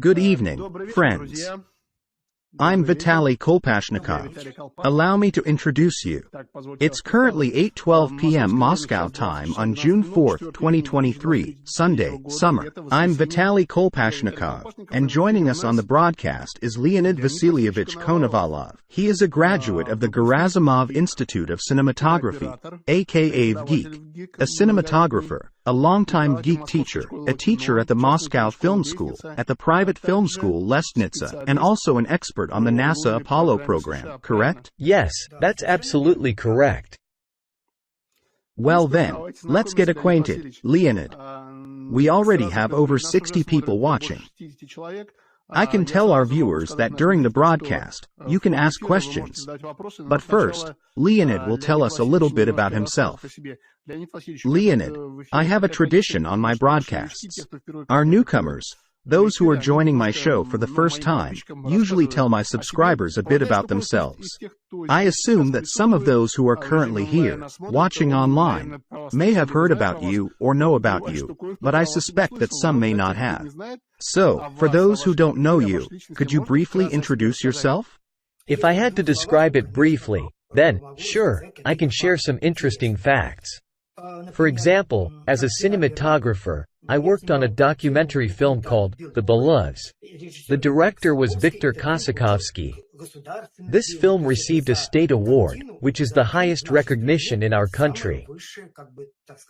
Good evening, friends. I'm Vitaly Kolpashnikov. Allow me to introduce you. It's currently 8:12 p.m. Moscow time on June 4, 2023, Sunday, summer. I'm Vitaly Kolpashnikov, and joining us on the broadcast is Leonid Vasilievich Konovalov. He is a graduate of the Gerasimov Institute of Cinematography, aka Geek, a cinematographer, a longtime geek teacher, a teacher at the Moscow Film School, at the private film school Lestnitsa, and also an expert on the NASA Apollo program, correct? Yes, that's absolutely correct. Well then, let's get acquainted, Leonid. We already have over 60 people watching. I can tell our viewers that during the broadcast, you can ask questions. But first, Leonid will tell us a little bit about himself. Leonid, I have a tradition on my broadcasts. Our newcomers, those who are joining my show for the first time, usually tell my subscribers a bit about themselves. I assume that some of those who are currently here, watching online, may have heard about you or know about you, but I suspect that some may not have. So, for those who don't know you, could you briefly introduce yourself? If I had to describe it briefly, then, sure, I can share some interesting facts. For example, as a cinematographer, I worked on a documentary film called The Beloveds. The director was Viktor Kosakovsky. This film received a state award, which is the highest recognition in our country.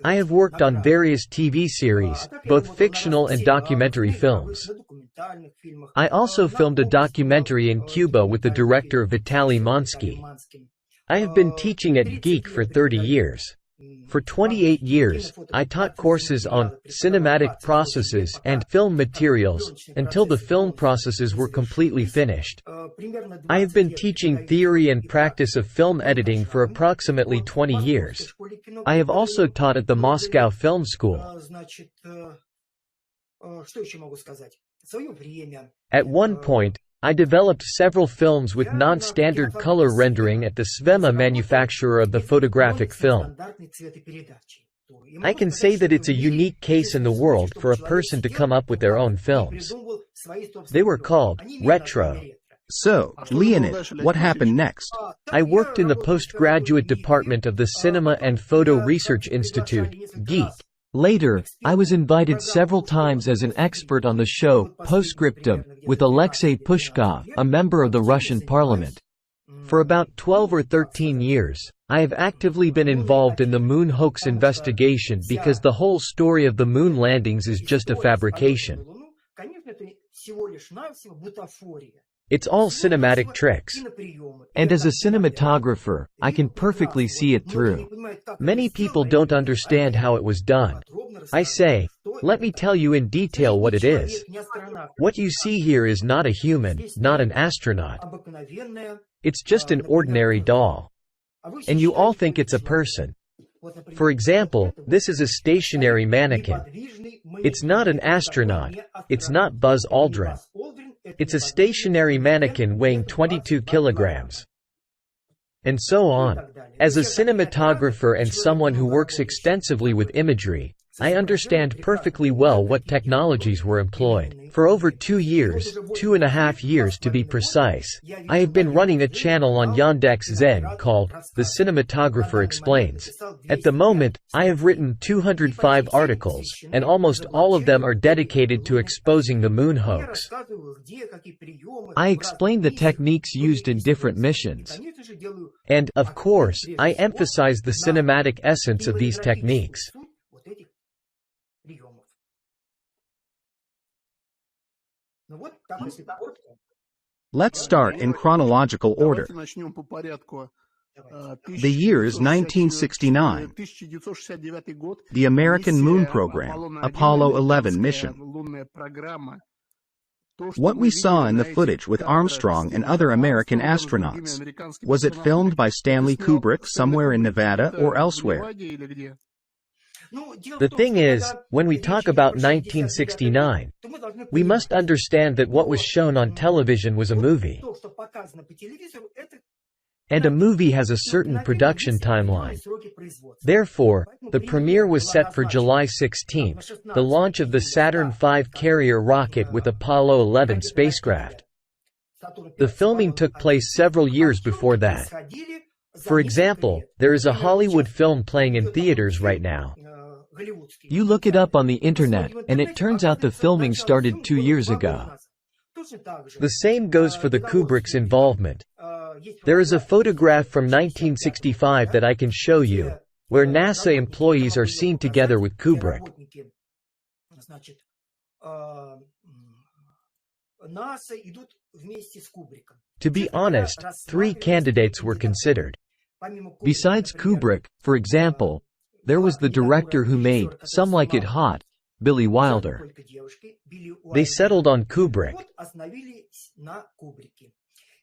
I have worked on various TV series, both fictional and documentary films. I also filmed a documentary in Cuba with the director Vitaly Monsky. I have been teaching at Geek for 30 years. For 28 years, I taught courses on cinematic processes and film materials until the film processes were completely finished. I have been teaching theory and practice of film editing for approximately 20 years. I have also taught at the Moscow Film School. At one point, I developed several films with non-standard color rendering at the Svema manufacturer of the photographic film. I can say that it's a unique case in the world for a person to come up with their own films. They were called retro. So, Leonid, what happened next? I worked in the postgraduate department of the Cinema and Photo Research Institute, Geek. Later, I was invited several times as an expert on the show, Postscriptum, with Alexei Pushkov, a member of the Russian parliament. For about 12 or 13 years, I have actively been involved in the moon hoax investigation because the whole story of the moon landings is just a fabrication. It's all cinematic tricks. And as a cinematographer, I can perfectly see it through. Many people don't understand how it was done. I say, let me tell you in detail what it is. What you see here is not a human, not an astronaut. It's just an ordinary doll. And you all think it's a person. For example, this is a stationary mannequin. It's not an astronaut. It's not Buzz Aldrin. It's a stationary mannequin weighing 22 kilograms. And so on. As a cinematographer and someone who works extensively with imagery, I understand perfectly well what technologies were employed. For over 2 years, 2.5 years to be precise, I have been running a channel on Yandex.Zen called The Cinematographer Explains. At the moment, I have written 205 articles, and almost all of them are dedicated to exposing the moon hoax. I explain the techniques used in different missions. And, of course, I emphasize the cinematic essence of these techniques. Let's start in chronological order. The year is 1969. The American moon program, Apollo 11 mission. What we saw in the footage with Armstrong and other American astronauts, was it filmed by Stanley Kubrick somewhere in Nevada or elsewhere? The thing is, when we talk about 1969, we must understand that what was shown on television was a movie. and a movie has a certain production timeline. Therefore, the premiere was set for July 16, the launch of the Saturn V carrier rocket with Apollo 11 spacecraft. The filming took place several years before that. For example, there is a Hollywood film playing in theaters right now. You look it up on the internet, and it turns out the filming started 2 years ago. The same goes for the Kubrick's involvement. There is a photograph from 1965 that I can show you, where NASA employees are seen together with Kubrick. To be honest, 3 candidates were considered. Besides Kubrick, for example, there was the director who made Some Like It Hot, Billy Wilder. They settled on Kubrick.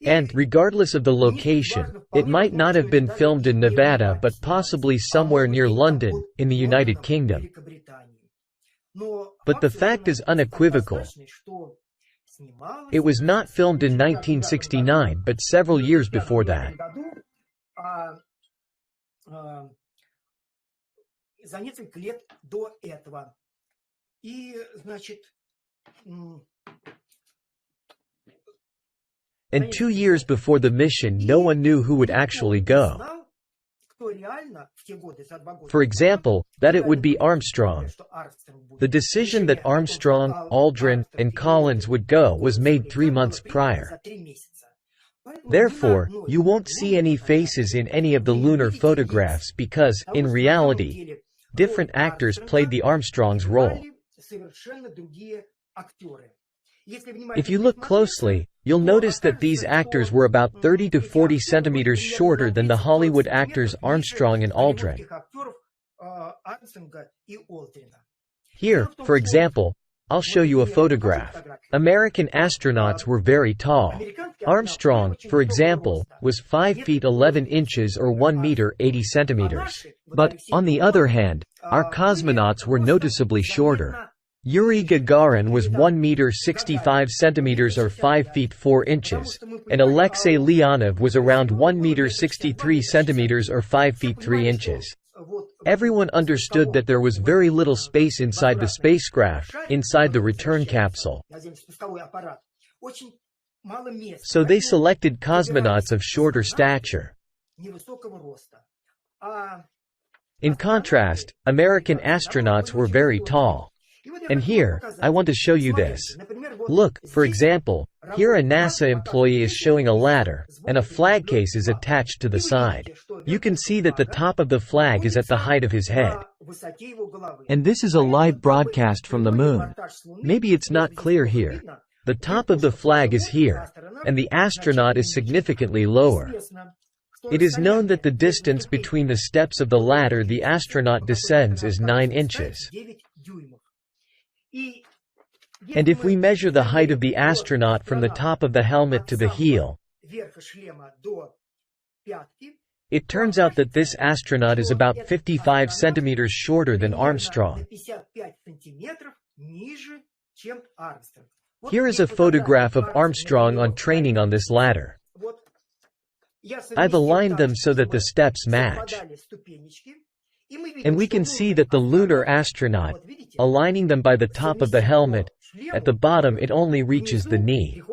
And, regardless of the location, it might not have been filmed in Nevada but possibly somewhere near London, in the United Kingdom. But the fact is unequivocal. It was not filmed in 1969 but several years before that. And 2 years before the mission, no one knew who would actually go. For example, that it would be Armstrong. The decision that Armstrong, Aldrin, and Collins would go was made 3 months prior. Therefore, you won't see any faces in any of the lunar photographs because, in reality, different actors played the Armstrong's role. If you look closely, you'll notice that these actors were about 30 to 40 centimeters shorter than the Hollywood actors Armstrong and Aldrin. Here, for example, I'll show you a photograph. American astronauts were very tall. Armstrong, for example, was 5 feet 11 inches or 1 meter 80 centimeters. But, on the other hand, our cosmonauts were noticeably shorter. Yuri Gagarin was 1 meter 65 centimeters or 5 feet 4 inches, and Alexei Leonov was around 1 meter 63 centimeters or 5 feet 3 inches. Everyone understood that there was very little space inside the spacecraft, inside the return capsule. So they selected cosmonauts of shorter stature. In contrast, American astronauts were very tall. And here, I want to show you this. Look, for example, here a NASA employee is showing a ladder, and a flag case is attached to the side. You can see that the top of the flag is at the height of his head. And this is a live broadcast from the moon. Maybe it's not clear here. The top of the flag is here, and the astronaut is significantly lower. It is known that the distance between the steps of the ladder the astronaut descends is 9 inches. And if we measure the height of the astronaut from the top of the helmet to the heel, it turns out that this astronaut is about 55 centimeters shorter than Armstrong. Here is a photograph of Armstrong on training on this ladder. I've aligned them so that the steps match. And we can see that the lunar astronaut, aligning them by the top of the helmet, at the bottom it only reaches the knee.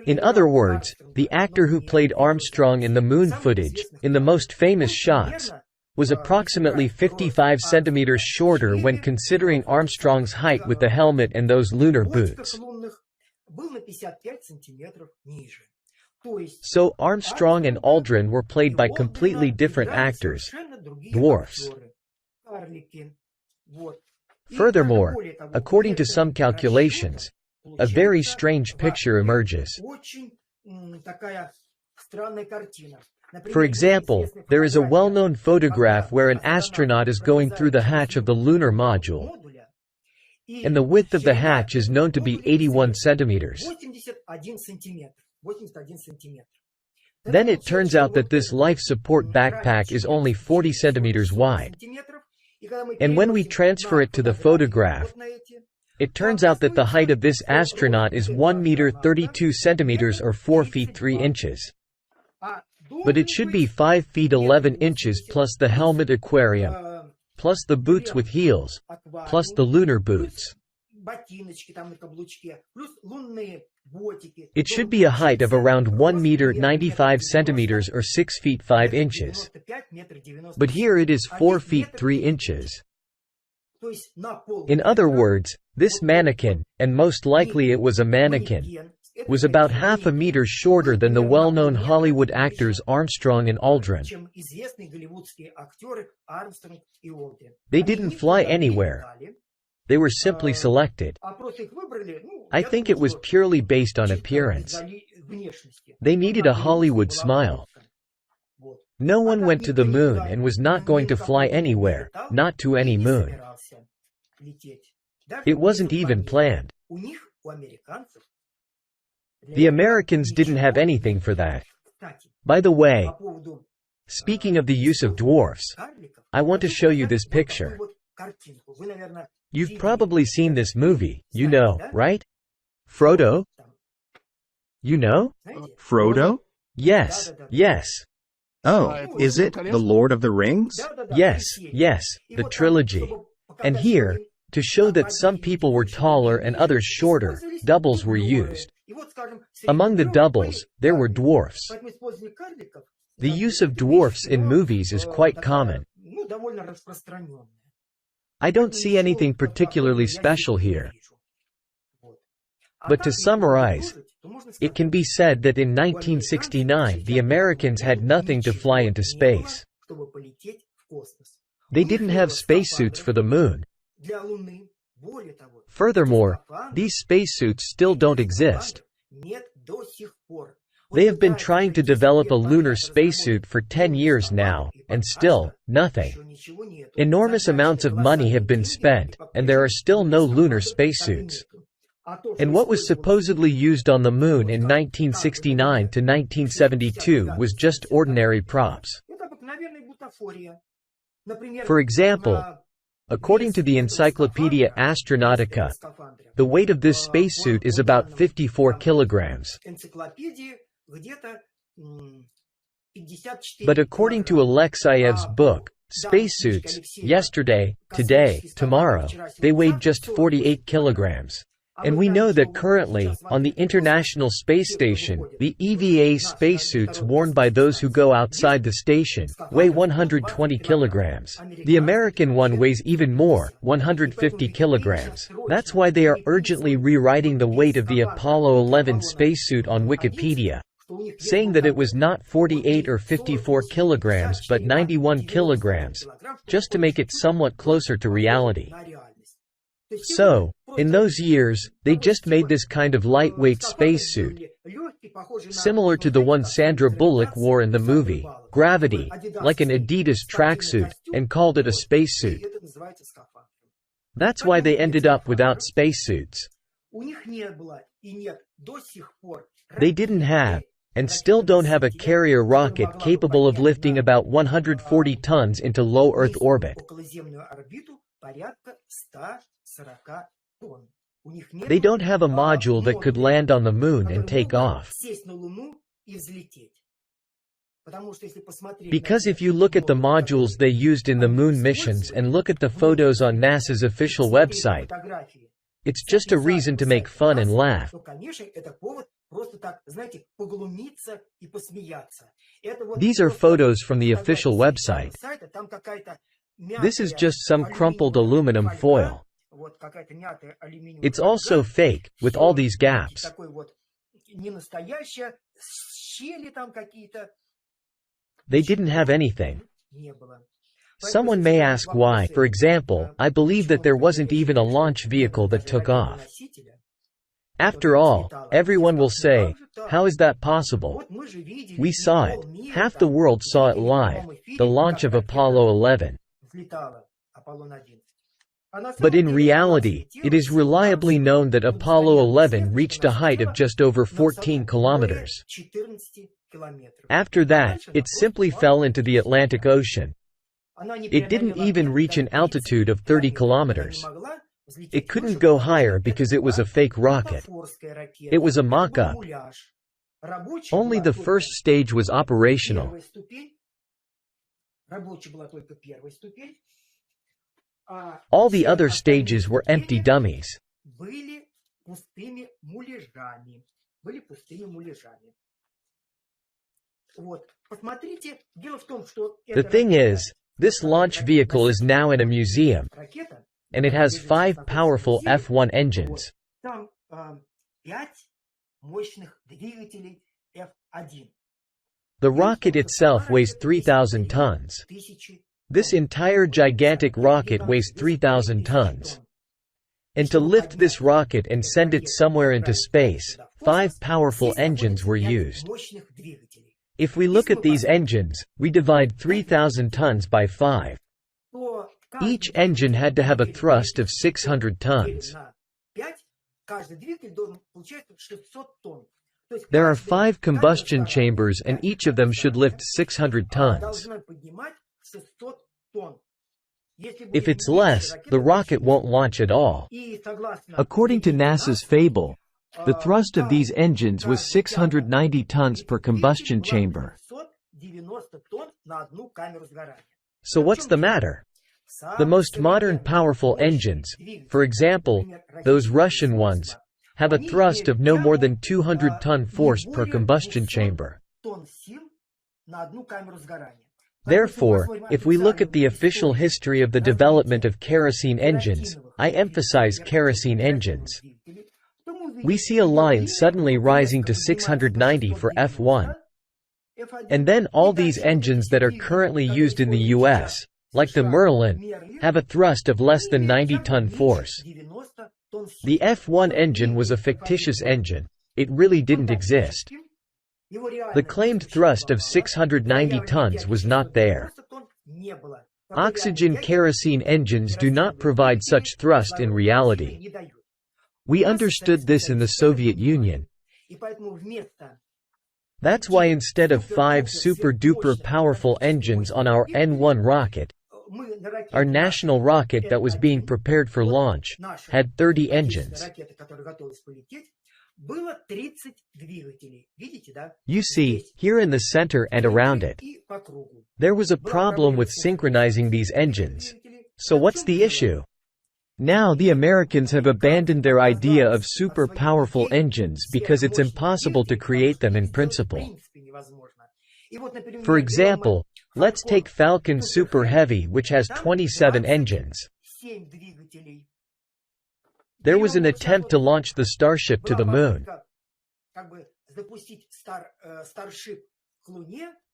In other words, the actor who played Armstrong in the moon footage, in the most famous shots, was approximately 55 centimeters shorter when considering Armstrong's height with the helmet and those lunar boots. So Armstrong and Aldrin were played by completely different actors, dwarfs. Furthermore, according to some calculations, a very strange picture emerges. For example, there is a well-known photograph where an astronaut is going through the hatch of the lunar module, and the width of the hatch is known to be 81 centimeters. Then it turns out that this life support backpack is only 40 centimeters wide. And when we transfer it to the photograph, It turns out that the height of this astronaut is 1 meter 32 centimeters or 4 feet 3 inches. But it should be 5 feet 11 inches plus the helmet aquarium, plus the boots with heels, plus the lunar boots. It should be a height of around 1 meter 95 centimeters or 6 feet 5 inches. But here it is 4 feet 3 inches. In other words, this mannequin, and most likely it was a mannequin, was about half a meter shorter than the well-known Hollywood actors Armstrong and Aldrin. They didn't fly anywhere. They were simply selected. I think it was purely based on appearance. They needed a Hollywood smile. No one went to the moon and was not going to fly anywhere, not to any moon. It wasn't even planned. The Americans didn't have anything for that. By the way, speaking of the use of dwarfs, I want to show you this picture. You've probably seen this movie, you know, right? Frodo? You know? Frodo? Yes, yes. Oh, is it The Lord of the Rings? Yes, yes, the trilogy. And here, to show that some people were taller and others shorter, doubles were used. Among the doubles, there were dwarfs. The use of dwarfs in movies is quite common. I don't see anything particularly special here. But to summarize, it can be said that in 1969 the Americans had nothing to fly into space. They didn't have spacesuits for the moon. Furthermore, these spacesuits still don't exist. They have been trying to develop a lunar spacesuit for 10 years now, and still, nothing. Enormous amounts of money have been spent, and there are still no lunar spacesuits. And what was supposedly used on the moon in 1969 to 1972 was just ordinary props. For example, according to the Encyclopedia Astronautica, the weight of this spacesuit is about 54 kilograms. But according to Alexeyev's book, Spacesuits, Yesterday, Today, Tomorrow, they weighed just 48 kilograms. And we know that currently, on the International Space Station, the EVA spacesuits worn by those who go outside the station weigh 120 kilograms. The American one weighs even more, 150 kilograms. That's why they are urgently rewriting the weight of the Apollo 11 spacesuit on Wikipedia, saying that it was not 48 or 54 kilograms but 91 kilograms, just to make it somewhat closer to reality. So, in those years, they just made this kind of lightweight spacesuit, similar to the one Sandra Bullock wore in the movie, Gravity, like an Adidas tracksuit, and called it a spacesuit. That's why they ended up without spacesuits. They didn't have, and still don't have a carrier rocket capable of lifting about 140 tons into low Earth orbit. They don't have a module that could land on the moon and take off. Because if you look at the modules they used in the moon missions and look at the photos on NASA's official website, it's just a reason to make fun and laugh. These are photos from the official website. This is just some crumpled aluminum foil. It's also fake, with all these gaps. They didn't have anything. Someone may ask why. For example, I believe that there wasn't even a launch vehicle that took off. After all, everyone will say, how is that possible? We saw it. Half the world saw it live, the launch of Apollo 11. But in reality, it is reliably known that Apollo 11 reached a height of just over 14 kilometers. After that, it simply fell into the Atlantic Ocean. It didn't even reach an altitude of 30 kilometers. It couldn't go higher because it was a fake rocket. It was a mock-up. Only the first stage was operational. All the other stages were empty dummies. The thing is, this launch vehicle is now in a museum, and it has 5 powerful F1 engines. The rocket itself weighs 3,000 tons. This entire gigantic rocket weighs 3,000 tons. And to lift this rocket and send it somewhere into space, 5 powerful engines were used. If we look at these engines, we divide 3,000 tons by 5. Each engine had to have a thrust of 600 tons. There are 5 combustion chambers and each of them should lift 600 tons. If it's less, the rocket won't launch at all. According to NASA's fable, the thrust of these engines was 690 tons per combustion chamber. So what's the matter? The most modern powerful engines, for example, those Russian ones, have a thrust of no more than 200-ton force per combustion chamber. Therefore, if we look at the official history of the development of kerosene engines, I emphasize kerosene engines, we see a line suddenly rising to 690 for F1. And then all these engines that are currently used in the US, like the Merlin, have a thrust of less than 90-ton force. The F1 engine was a fictitious engine. It really didn't exist. The claimed thrust of 690 tons was not there. Oxygen kerosene engines do not provide such thrust in reality. We understood this in the Soviet Union. That's why instead of 5 super-duper powerful engines on our N1 rocket, our national rocket that was being prepared for launch had 30 engines. You see, here in the center and around it, there was a problem with synchronizing these engines. So what's the issue? Now the Americans have abandoned their idea of super powerful engines because it's impossible to create them in principle. For example, let's take Falcon Super Heavy, which has 27 engines. There was an attempt to launch the Starship to the moon.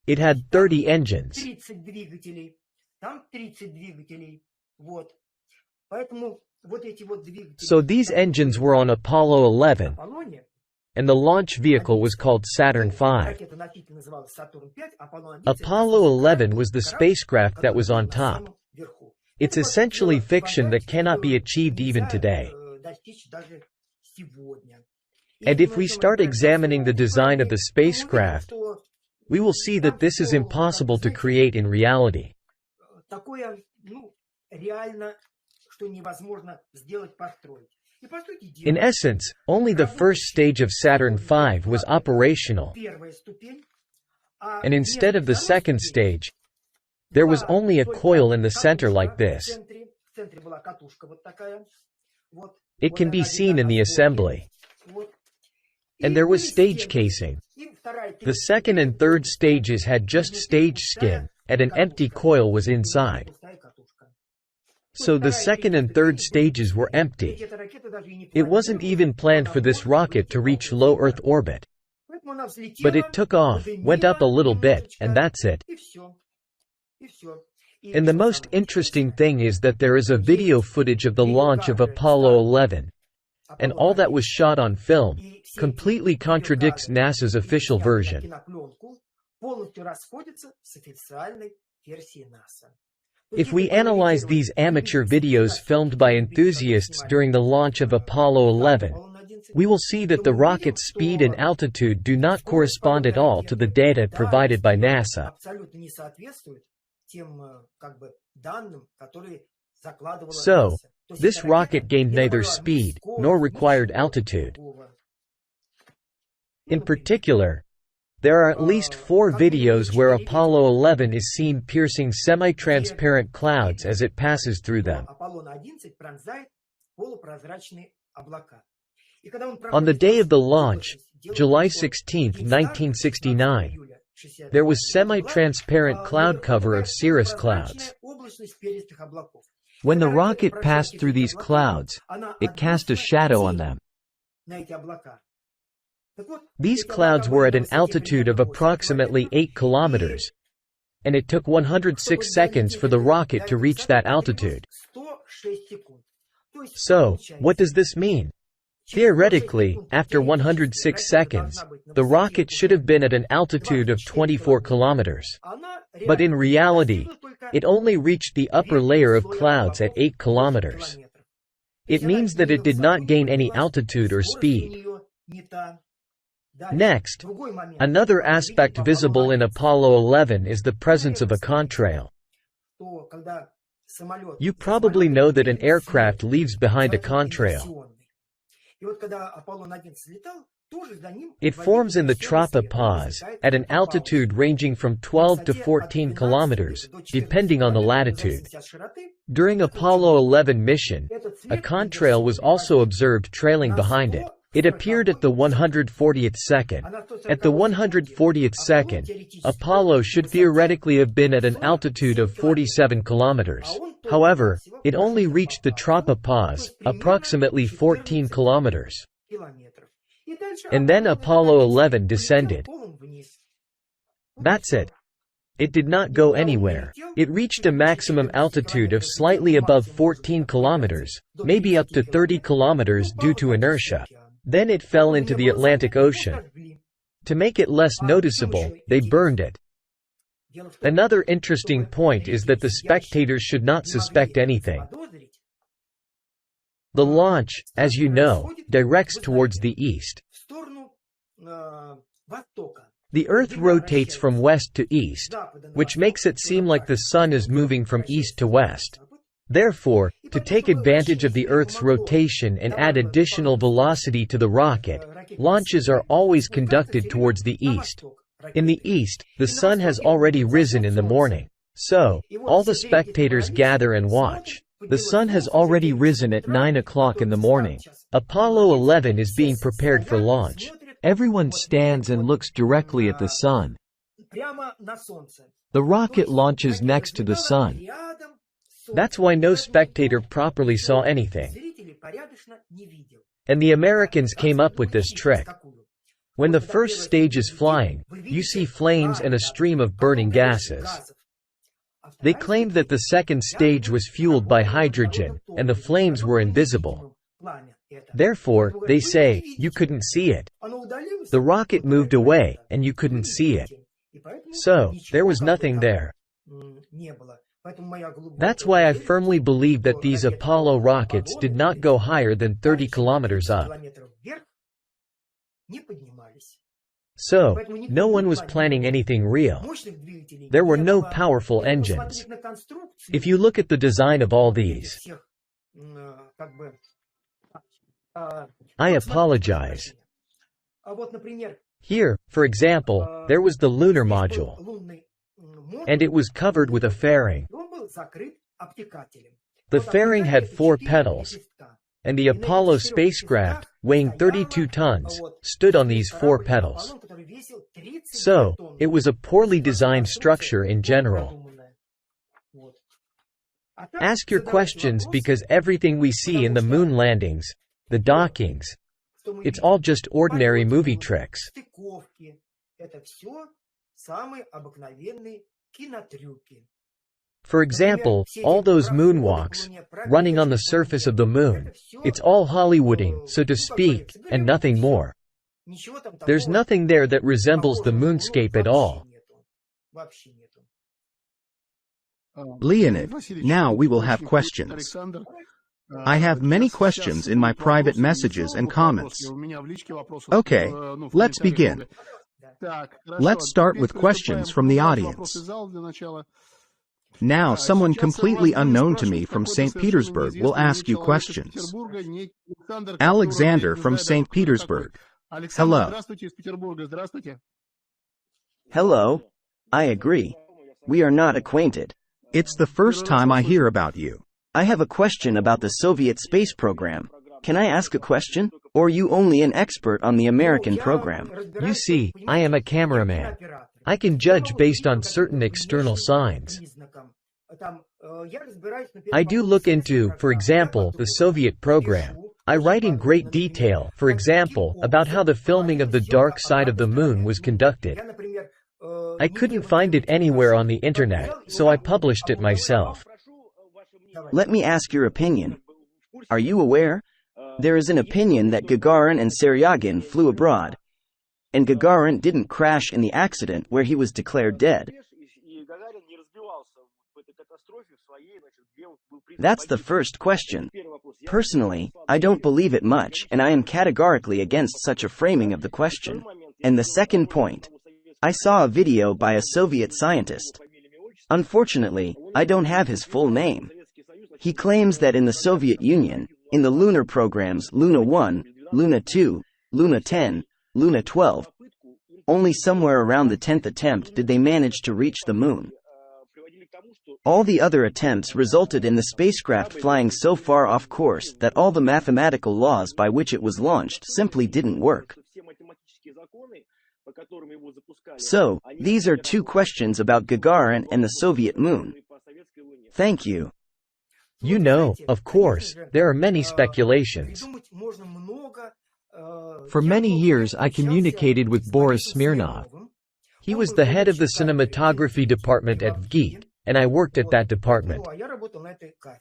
It had 30 engines. So these engines were on Apollo 11, and the launch vehicle was called Saturn V. Apollo 11 was the spacecraft that was on top. It's essentially fiction that cannot be achieved even today. And if we start examining the design of the spacecraft, we will see that this is impossible to create in reality. In essence, only the first stage of Saturn V was operational. And instead of the second stage, there was only a coil in the center like this. It can be seen in the assembly. And there was stage casing. The second and third stages had just stage skin, and an empty coil was inside. So the second and third stages were empty. It wasn't even planned for this rocket to reach low Earth orbit. But it took off, went up a little bit, and that's it. And the most interesting thing is that there is a video footage of the launch of Apollo 11. And all that was shot on film completely contradicts NASA's official version. If we analyze these amateur videos filmed by enthusiasts during the launch of Apollo 11, we will see that the rocket's speed and altitude do not correspond at all to the data provided by NASA. So, This rocket gained neither speed nor required altitude. In particular, there are at least 4 videos where Apollo 11 is seen piercing semi-transparent clouds as it passes through them. On the day of the launch, July 16, 1969, there was semi-transparent cloud cover of cirrus clouds. When the rocket passed through these clouds, it cast a shadow on them. These clouds were at an altitude of approximately 8 kilometers, and it took 106 seconds for the rocket to reach that altitude. So, what does this mean? Theoretically, after 106 seconds, the rocket should have been at an altitude of 24 kilometers. But in reality, it only reached the upper layer of clouds at 8 kilometers. It means that it did not gain any altitude or speed. Next, another aspect visible in Apollo 11 is the presence of a contrail. You probably know that an aircraft leaves behind a contrail. It forms in the tropopause, at an altitude ranging from 12 to 14 kilometers, depending on the latitude. During Apollo 11 mission, a contrail was also observed trailing behind it. It appeared at the 140th second. At the 140th second, Apollo should theoretically have been at an altitude of 47 kilometers. However, it only reached the tropopause, approximately 14 kilometers. And then Apollo 11 descended. That's it. It did not go anywhere. It reached a maximum altitude of slightly above 14 kilometers, maybe up to 30 kilometers due to inertia. Then it fell into the Atlantic Ocean. To make it less noticeable, they burned it. Another interesting point is that the spectators should not suspect anything. The launch, as you know, directs towards the east. The Earth rotates from west to east, which makes it seem like the Sun is moving from east to west. Therefore, to take advantage of the Earth's rotation and add additional velocity to the rocket, launches are always conducted towards the east. In the east, the sun has already risen in the morning. So, all the spectators gather and watch. The sun has already risen at 9 o'clock in the morning. Apollo 11 is being prepared for launch. Everyone stands and looks directly at the sun. The rocket launches next to the sun. That's why no spectator properly saw anything. And the Americans came up with this trick. When the first stage is flying, you see flames and a stream of burning gases. They claimed that the second stage was fueled by hydrogen, and the flames were invisible. Therefore, they say, you couldn't see it. The rocket moved away, and you couldn't see it. So, there was nothing there. That's why I firmly believe that these Apollo rockets did not go higher than 30 kilometers up. So, no one was planning anything real. There were no powerful engines. If you look at the design of all these, I apologize. Here, for example, there was the lunar module, and it was covered with a fairing. The fairing had 4 petals, and the Apollo spacecraft, weighing 32 tons, stood on these 4 petals. So, it was a poorly designed structure in general. Ask your questions because everything we see in the moon landings, the dockings, it's all just ordinary movie tricks. For example, all those moonwalks, running on the surface of the moon, it's all Hollywooding, so to speak, and nothing more. There's nothing there that resembles the moonscape at all. Leonid, now we will have questions. I have many questions in my private messages and comments. Okay, let's begin. Let's start with questions from the audience. Now someone completely unknown to me from St. Petersburg will ask you questions. Alexander from St. Petersburg. Hello. Hello. I agree. We are not acquainted. It's the first time I hear about you. I have a question about the Soviet space program. Can I ask a question? Or are you only an expert on the American program? You see, I am a cameraman. I can judge based on certain external signs. I do look into, for example, the Soviet program. I write in great detail, for example, about how the filming of the dark side of the moon was conducted. I couldn't find it anywhere on the internet, so I published it myself. Let me ask your opinion. Are you aware? There is an opinion that Gagarin and Seryagin flew abroad. And Gagarin didn't crash in the accident where he was declared dead. That's the first question. Personally, I don't believe it much, and I am categorically against such a framing of the question. And the second point. I saw a video by a Soviet scientist. Unfortunately, I don't have his full name. He claims that in the Soviet Union, in the lunar programs Luna 1, Luna 2, Luna 10, Luna 12, only somewhere around the 10th attempt did they manage to reach the moon. All the other attempts resulted in the spacecraft flying so far off course that all the mathematical laws by which it was launched simply didn't work. So, these are two questions about Gagarin and the Soviet moon. Thank you. You know, of course, there are many speculations. For many years I communicated with Boris Smirnov. He was the head of the cinematography department at VGIT, and I worked at that department.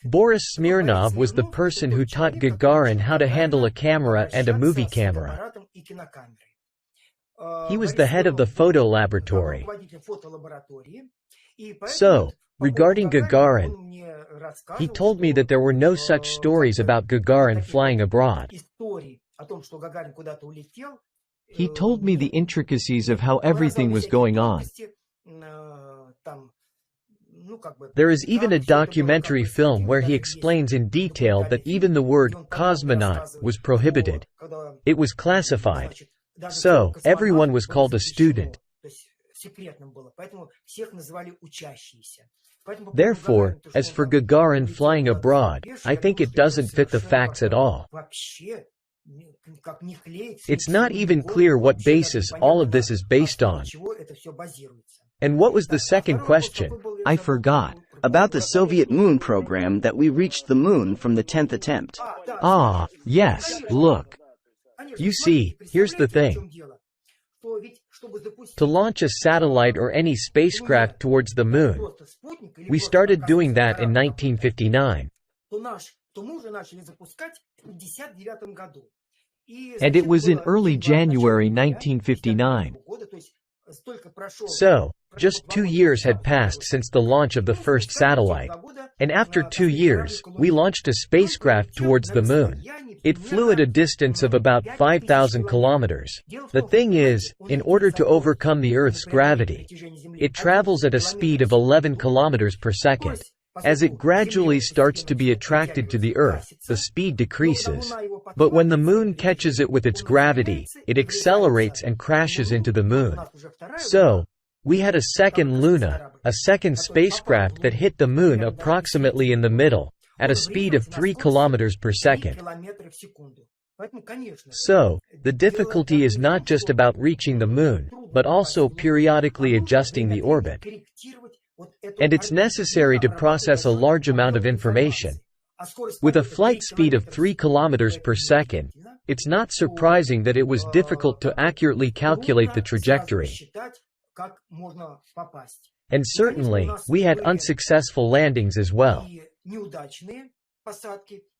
Boris Smirnov was the person who taught Gagarin how to handle a camera and a movie camera. He was the head of the photo laboratory. So, regarding Gagarin, he told me that there were no such stories about Gagarin flying abroad. He told me the intricacies of how everything was going on. There is even a documentary film where he explains in detail that even the word cosmonaut was prohibited. It was classified. So, everyone was called a student. Therefore, as for Gagarin flying abroad, I think it doesn't fit the facts at all. It's not even clear what basis all of this is based on. And what was the second question? I forgot. About the Soviet moon program that we reached the moon from the 10th attempt. Ah, yes, look. You see, here's the thing. To launch a satellite or any spacecraft towards the moon, we started doing that in 1959. And it was in early January 1959. So, just 2 years had passed since the launch of the first satellite. And after 2 years, we launched a spacecraft towards the moon. It flew at a distance of about 5,000 kilometers. The thing is, in order to overcome the Earth's gravity, it travels at a speed of 11 kilometers per second. As it gradually starts to be attracted to the Earth, the speed decreases. But when the moon catches it with its gravity, it accelerates and crashes into the moon. So, we had a second Luna, a second spacecraft that hit the moon approximately in the middle, at a speed of 3 kilometers per second. So, the difficulty is not just about reaching the moon, but also periodically adjusting the orbit. And it's necessary to process a large amount of information. With a flight speed of 3 kilometers per second, it's not surprising that it was difficult to accurately calculate the trajectory. And certainly, we had unsuccessful landings as well.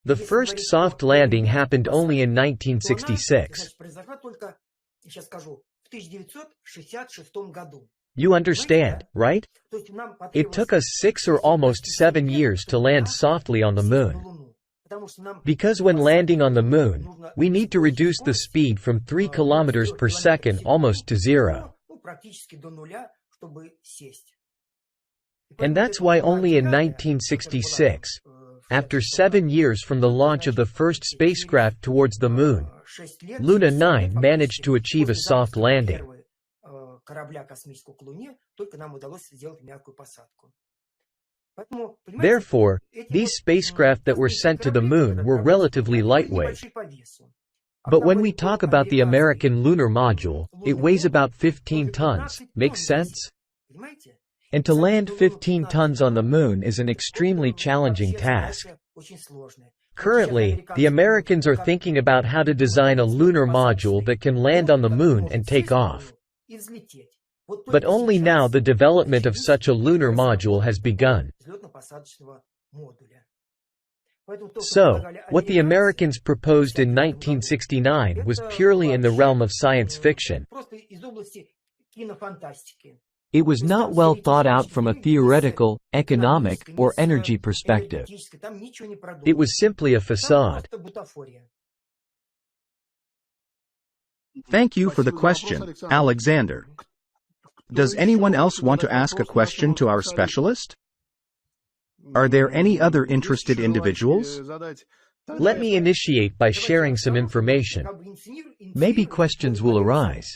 The first soft landing happened only in 1966. You understand, right? It took us 6 or almost 7 years to land softly on the moon. Because when landing on the moon, we need to reduce the speed from 3 kilometers per second almost to 0. And that's why only in 1966, after 7 years from the launch of the first spacecraft towards the Moon, Luna 9 managed to achieve a soft landing. Therefore, these spacecraft that were sent to the Moon were relatively lightweight. But when we talk about the American lunar module, it weighs about 15 tons, makes sense? And to land 15 tons on the Moon is an extremely challenging task. Currently, the Americans are thinking about how to design a lunar module that can land on the Moon and take off. But only now the development of such a lunar module has begun. So, what the Americans proposed in 1969 was purely in the realm of science fiction. It was not well thought out from a theoretical, economic, or energy perspective. It was simply a facade. Thank you for the question, Alexander. Does anyone else want to ask a question to our specialist? Are there any other interested individuals? Let me initiate by sharing some information. Maybe questions will arise.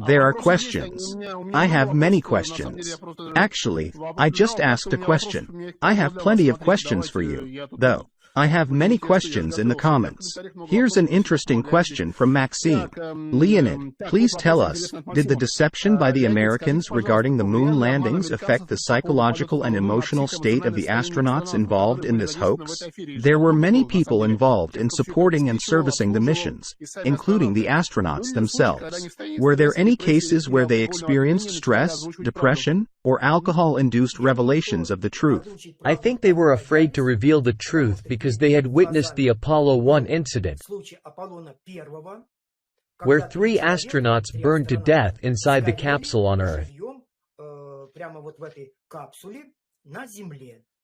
There are questions. I have many questions. Actually, I just asked a question. I have plenty of questions for you, though. I have many questions in the comments. Here's an interesting question from Maxime. Leonid, please tell us, did the deception by the Americans regarding the moon landings affect the psychological and emotional state of the astronauts involved in this hoax? There were many people involved in supporting and servicing the missions, including the astronauts themselves. Were there any cases where they experienced stress, depression, or alcohol-induced revelations of the truth? I think they were afraid to reveal the truth because they had witnessed the Apollo 1 incident, where 3 astronauts burned to death inside the capsule on Earth.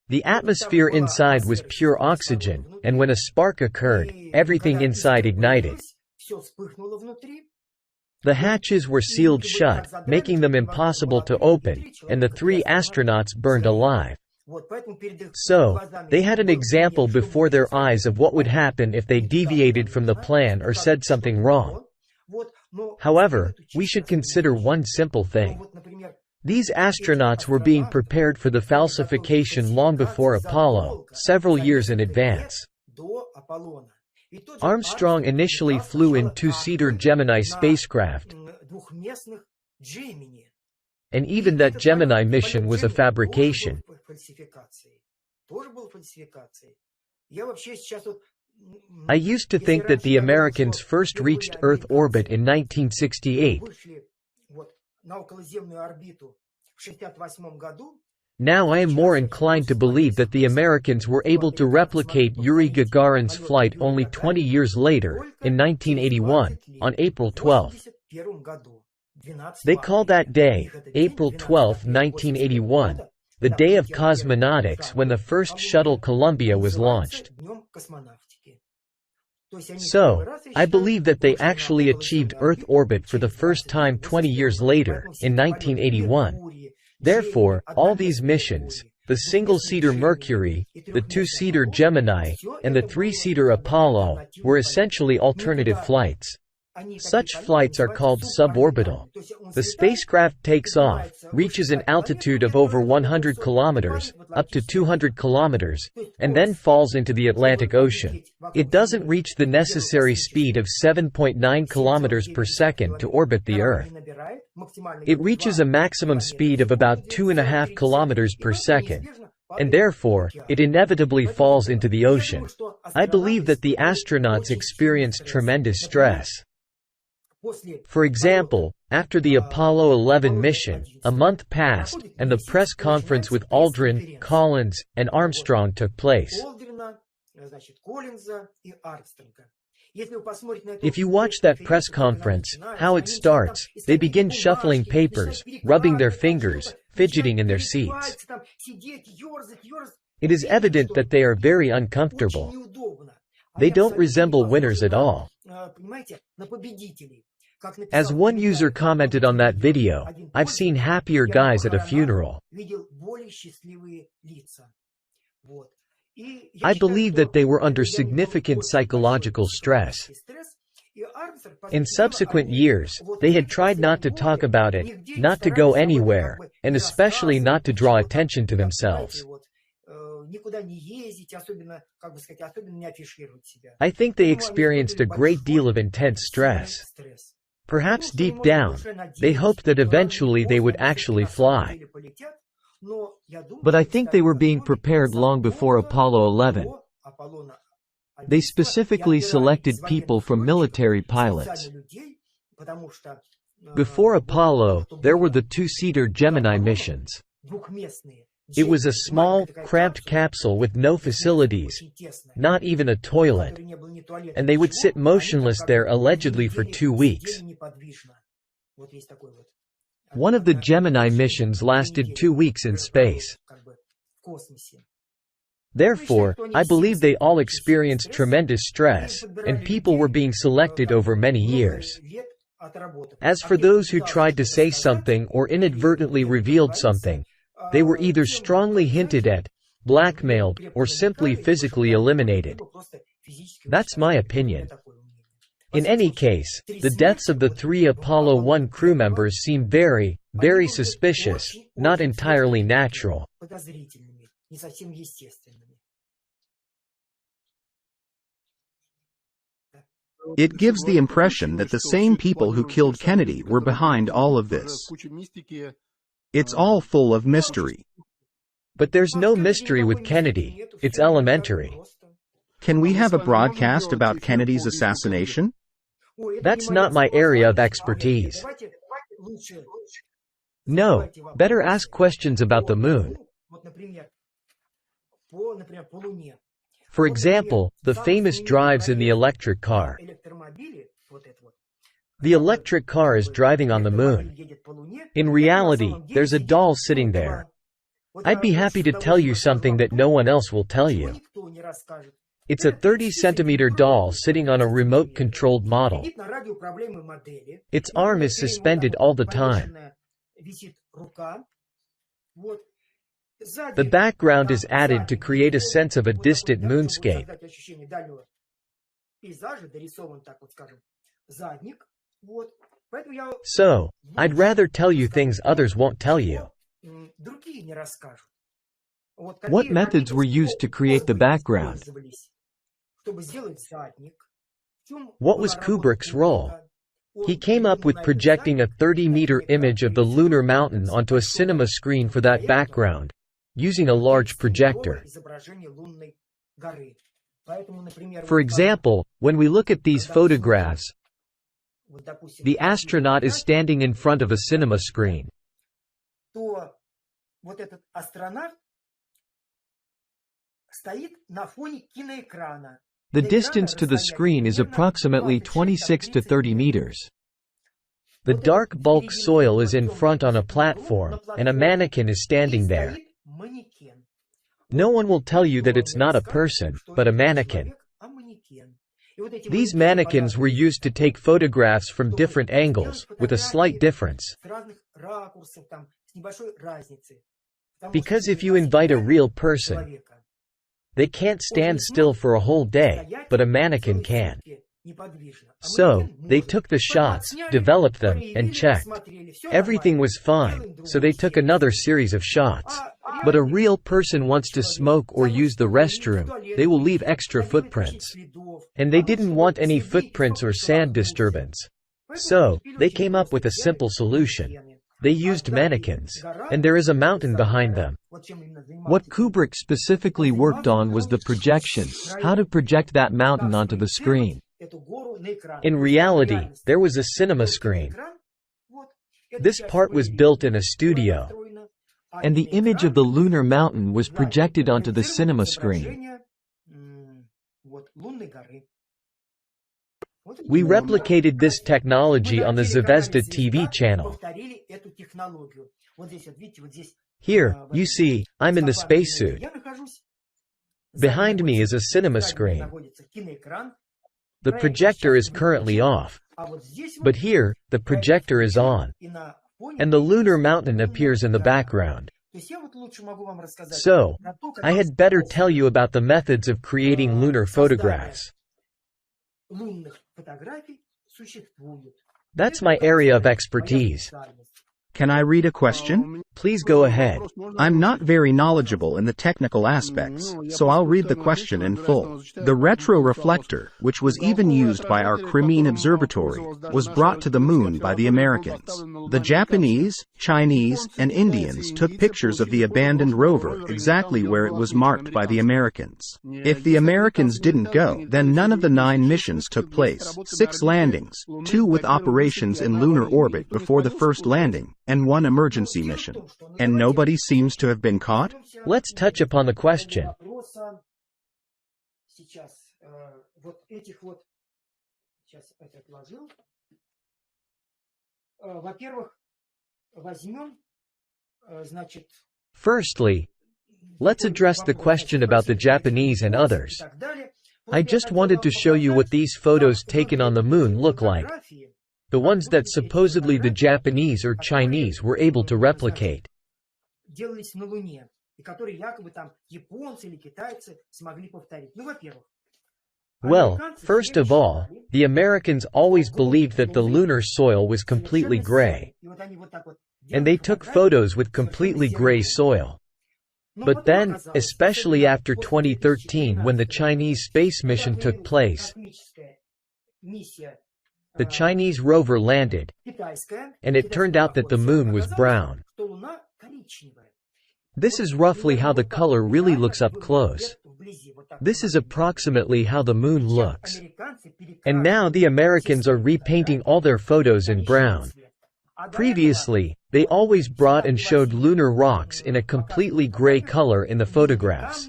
The atmosphere inside was pure oxygen, and when a spark occurred, everything inside ignited. The hatches were sealed shut, making them impossible to open, and the 3 astronauts burned alive. So, they had an example before their eyes of what would happen if they deviated from the plan or said something wrong. However, we should consider one simple thing. These astronauts were being prepared for the falsification long before Apollo, several years in advance. Armstrong initially flew in 2-seater Gemini spacecraft, and even that Gemini mission was a fabrication. I used to think that the Americans first reached Earth orbit in 1968. Now I am more inclined to believe that the Americans were able to replicate Yuri Gagarin's flight only 20 years later, in 1981, on April 12. They call that day, April 12, 1981, the day of cosmonautics when the first shuttle Columbia was launched. So, I believe that they actually achieved Earth orbit for the first time 20 years later, in 1981. Therefore, all these missions, the single-seater Mercury, the 2-seater Gemini, and the 3-seater Apollo, were essentially alternative flights. Such flights are called suborbital. The spacecraft takes off, reaches an altitude of over 100 kilometers, up to 200 kilometers, and then falls into the Atlantic Ocean. It doesn't reach the necessary speed of 7.9 kilometers per second to orbit the Earth. It reaches a maximum speed of about 2.5 kilometers per second. And therefore, it inevitably falls into the ocean. I believe that the astronauts experienced tremendous stress. For example, after the Apollo 11 mission, a month passed, and the press conference with Aldrin, Collins, and Armstrong took place. If you watch that press conference, how it starts, they begin shuffling papers, rubbing their fingers, fidgeting in their seats. It is evident that they are very uncomfortable. They don't resemble winners at all. As one user commented on that video, "I've seen happier guys at a funeral." I believe that they were under significant psychological stress. In subsequent years, they had tried not to talk about it, not to go anywhere, and especially not to draw attention to themselves. I think they experienced a great deal of intense stress. Perhaps deep down, they hoped that eventually they would actually fly. But I think they were being prepared long before Apollo 11. They specifically selected people from military pilots. Before Apollo, there were the two-seater Gemini missions. It was a small, cramped capsule with no facilities, not even a toilet, and they would sit motionless there allegedly for 2 weeks. One of the Gemini missions lasted 2 weeks in space. Therefore, I believe they all experienced tremendous stress, and people were being selected over many years. As for those who tried to say something or inadvertently revealed something, they were either strongly hinted at, blackmailed, or simply physically eliminated. That's my opinion. In any case, the deaths of the 3 Apollo 1 crew members seem very, very suspicious, not entirely natural. It gives the impression that the same people who killed Kennedy were behind all of this. It's all full of mystery. But there's no mystery with Kennedy. It's elementary. Can we have a broadcast about Kennedy's assassination? That's not my area of expertise. No, better ask questions about the moon. For example, the famous drives in the electric car. The electric car is driving on the moon. In reality, there's a doll sitting there. I'd be happy to tell you something that no one else will tell you. It's a 30-centimeter doll sitting on a remote-controlled model. Its arm is suspended all the time. The background is added to create a sense of a distant moonscape. So, I'd rather tell you things others won't tell you. What methods were used to create the background? What was Kubrick's role? He came up with projecting a 30-meter image of the lunar mountain onto a cinema screen for that background, using a large projector. For example, when we look at these photographs, the astronaut is standing in front of a cinema screen. The distance to the screen is approximately 26 to 30 meters. The dark bulk soil is in front on a platform, and a mannequin is standing there. No one will tell you that it's not a person, but a mannequin. These mannequins were used to take photographs from different angles, with a slight difference. Because if you invite a real person, they can't stand still for a whole day, but a mannequin can. So, they took the shots, developed them, and checked. Everything was fine, so they took another series of shots. But a real person wants to smoke or use the restroom, they will leave extra footprints. And they didn't want any footprints or sand disturbance. So, they came up with a simple solution. They used mannequins, and there is a mountain behind them. What Kubrick specifically worked on was the projection, how to project that mountain onto the screen. In reality, there was a cinema screen. This part was built in a studio. And the image of the lunar mountain was projected onto the cinema screen. We replicated this technology on the Zvezda TV channel. Here, you see, I'm in the spacesuit. Behind me is a cinema screen. The projector is currently off. But here, the projector is on. And the lunar mountain appears in the background. So, I had better tell you about the methods of creating lunar photographs. That's my area of expertise. Can I read a question? Please go ahead. I'm not very knowledgeable in the technical aspects, so I'll read the question in full. The retroreflector, which was even used by our Crimean Observatory, was brought to the moon by the Americans. The Japanese, Chinese, and Indians took pictures of the abandoned rover exactly where it was marked by the Americans. If the Americans didn't go, then none of the 9 missions took place. 6 landings, 2 with operations in lunar orbit before the first landing, and 1 emergency mission. And nobody seems to have been caught? Let's touch upon the question. Firstly, let's address the question about the Japanese and others. I just wanted to show you what these photos taken on the moon look like. The ones that supposedly the Japanese or Chinese were able to replicate. Well, first of all, the Americans always believed that the lunar soil was completely gray. And they took photos with completely gray soil. But then, especially after 2013 when the Chinese space mission took place, the Chinese rover landed, and it turned out that the moon was brown. This is roughly how the color really looks up close. This is approximately how the moon looks. And now the Americans are repainting all their photos in brown. Previously, they always brought and showed lunar rocks in a completely gray color in the photographs.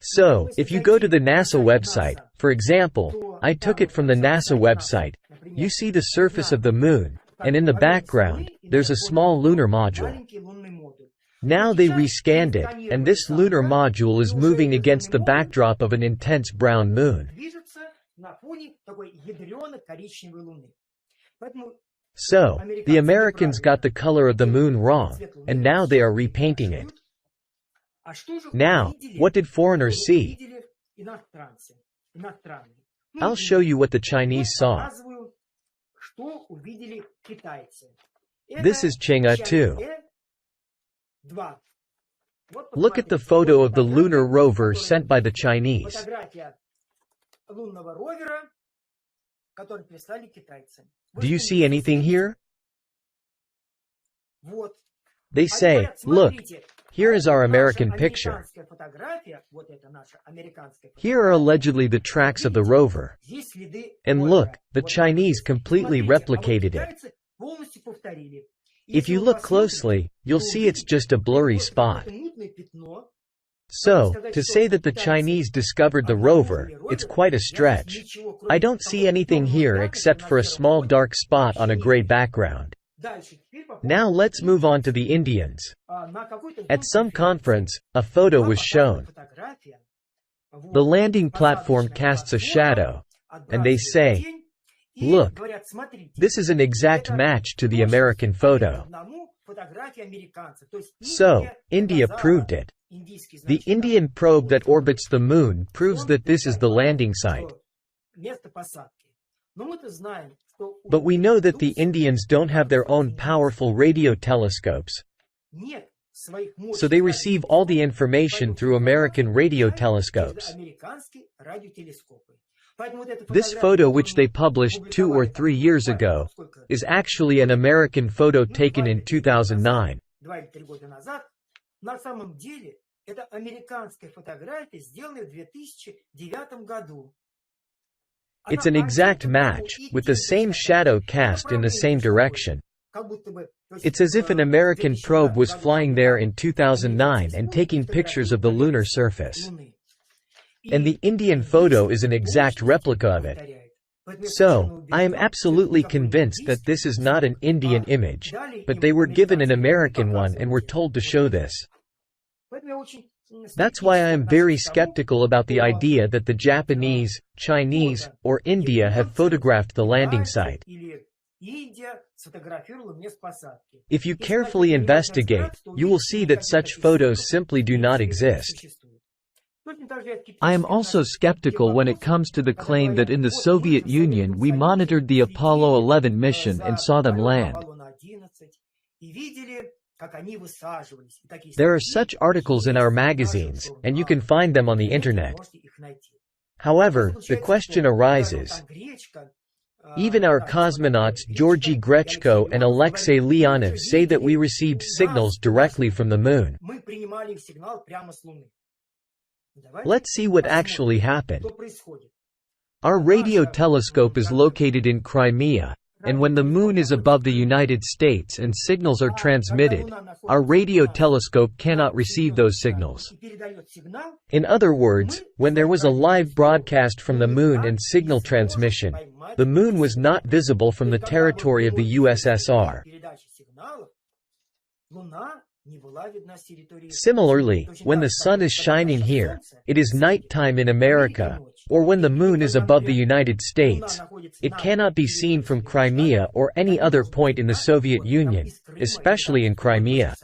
So, if you go to the NASA website, for example, I took it from the NASA website, you see the surface of the moon, and in the background, there's a small lunar module. Now they rescanned it, and this lunar module is moving against the backdrop of an intense brown moon. So, the Americans got the color of the moon wrong, and now they are repainting it. Now, what did foreigners see? I'll show you what the Chinese saw. This is Chang'e 2. Look at the photo of the lunar rover sent by the Chinese. Do you see anything here? They say, look, here is our American picture. Here are allegedly the tracks of the rover. And look, the Chinese completely replicated it. If you look closely, you'll see it's just a blurry spot. So, to say that the Chinese discovered the rover, it's quite a stretch. I don't see anything here except for a small dark spot on a gray background. Now let's move on to the Indians. At some conference, a photo was shown. The landing platform casts a shadow, and they say, look, this is an exact match to the American photo. So, India proved it. The Indian probe that orbits the moon proves that this is the landing site. But we know that the Indians don't have their own powerful radio telescopes. So they receive all the information through American radio telescopes. This photo, which they published 2 or 3 years ago, is actually an American photo taken in 2009. It's an exact match, with the same shadow cast in the same direction. It's as if an American probe was flying there in 2009 and taking pictures of the lunar surface. And the Indian photo is an exact replica of it. So, I am absolutely convinced that this is not an Indian image, but they were given an American one and were told to show this. That's why I am very skeptical about the idea that the Japanese, Chinese, or India have photographed the landing site. If you carefully investigate, you will see that such photos simply do not exist. I am also skeptical when it comes to the claim that in the Soviet Union we monitored the Apollo 11 mission and saw them land. There are such articles in our magazines, and you can find them on the internet. However, the question arises. Even our cosmonauts Georgy Grechko and Alexei Leonov say that we received signals directly from the moon. Let's see what actually happened. Our radio telescope is located in Crimea, and when the moon is above the United States and signals are transmitted, our radio telescope cannot receive those signals. In other words, when there was a live broadcast from the moon and signal transmission, the moon was not visible from the territory of the USSR. Similarly, when the sun is shining here, it is nighttime in America, or when the moon is above the United States, it cannot be seen from Crimea or any other point in the Soviet Union, especially in Crimea.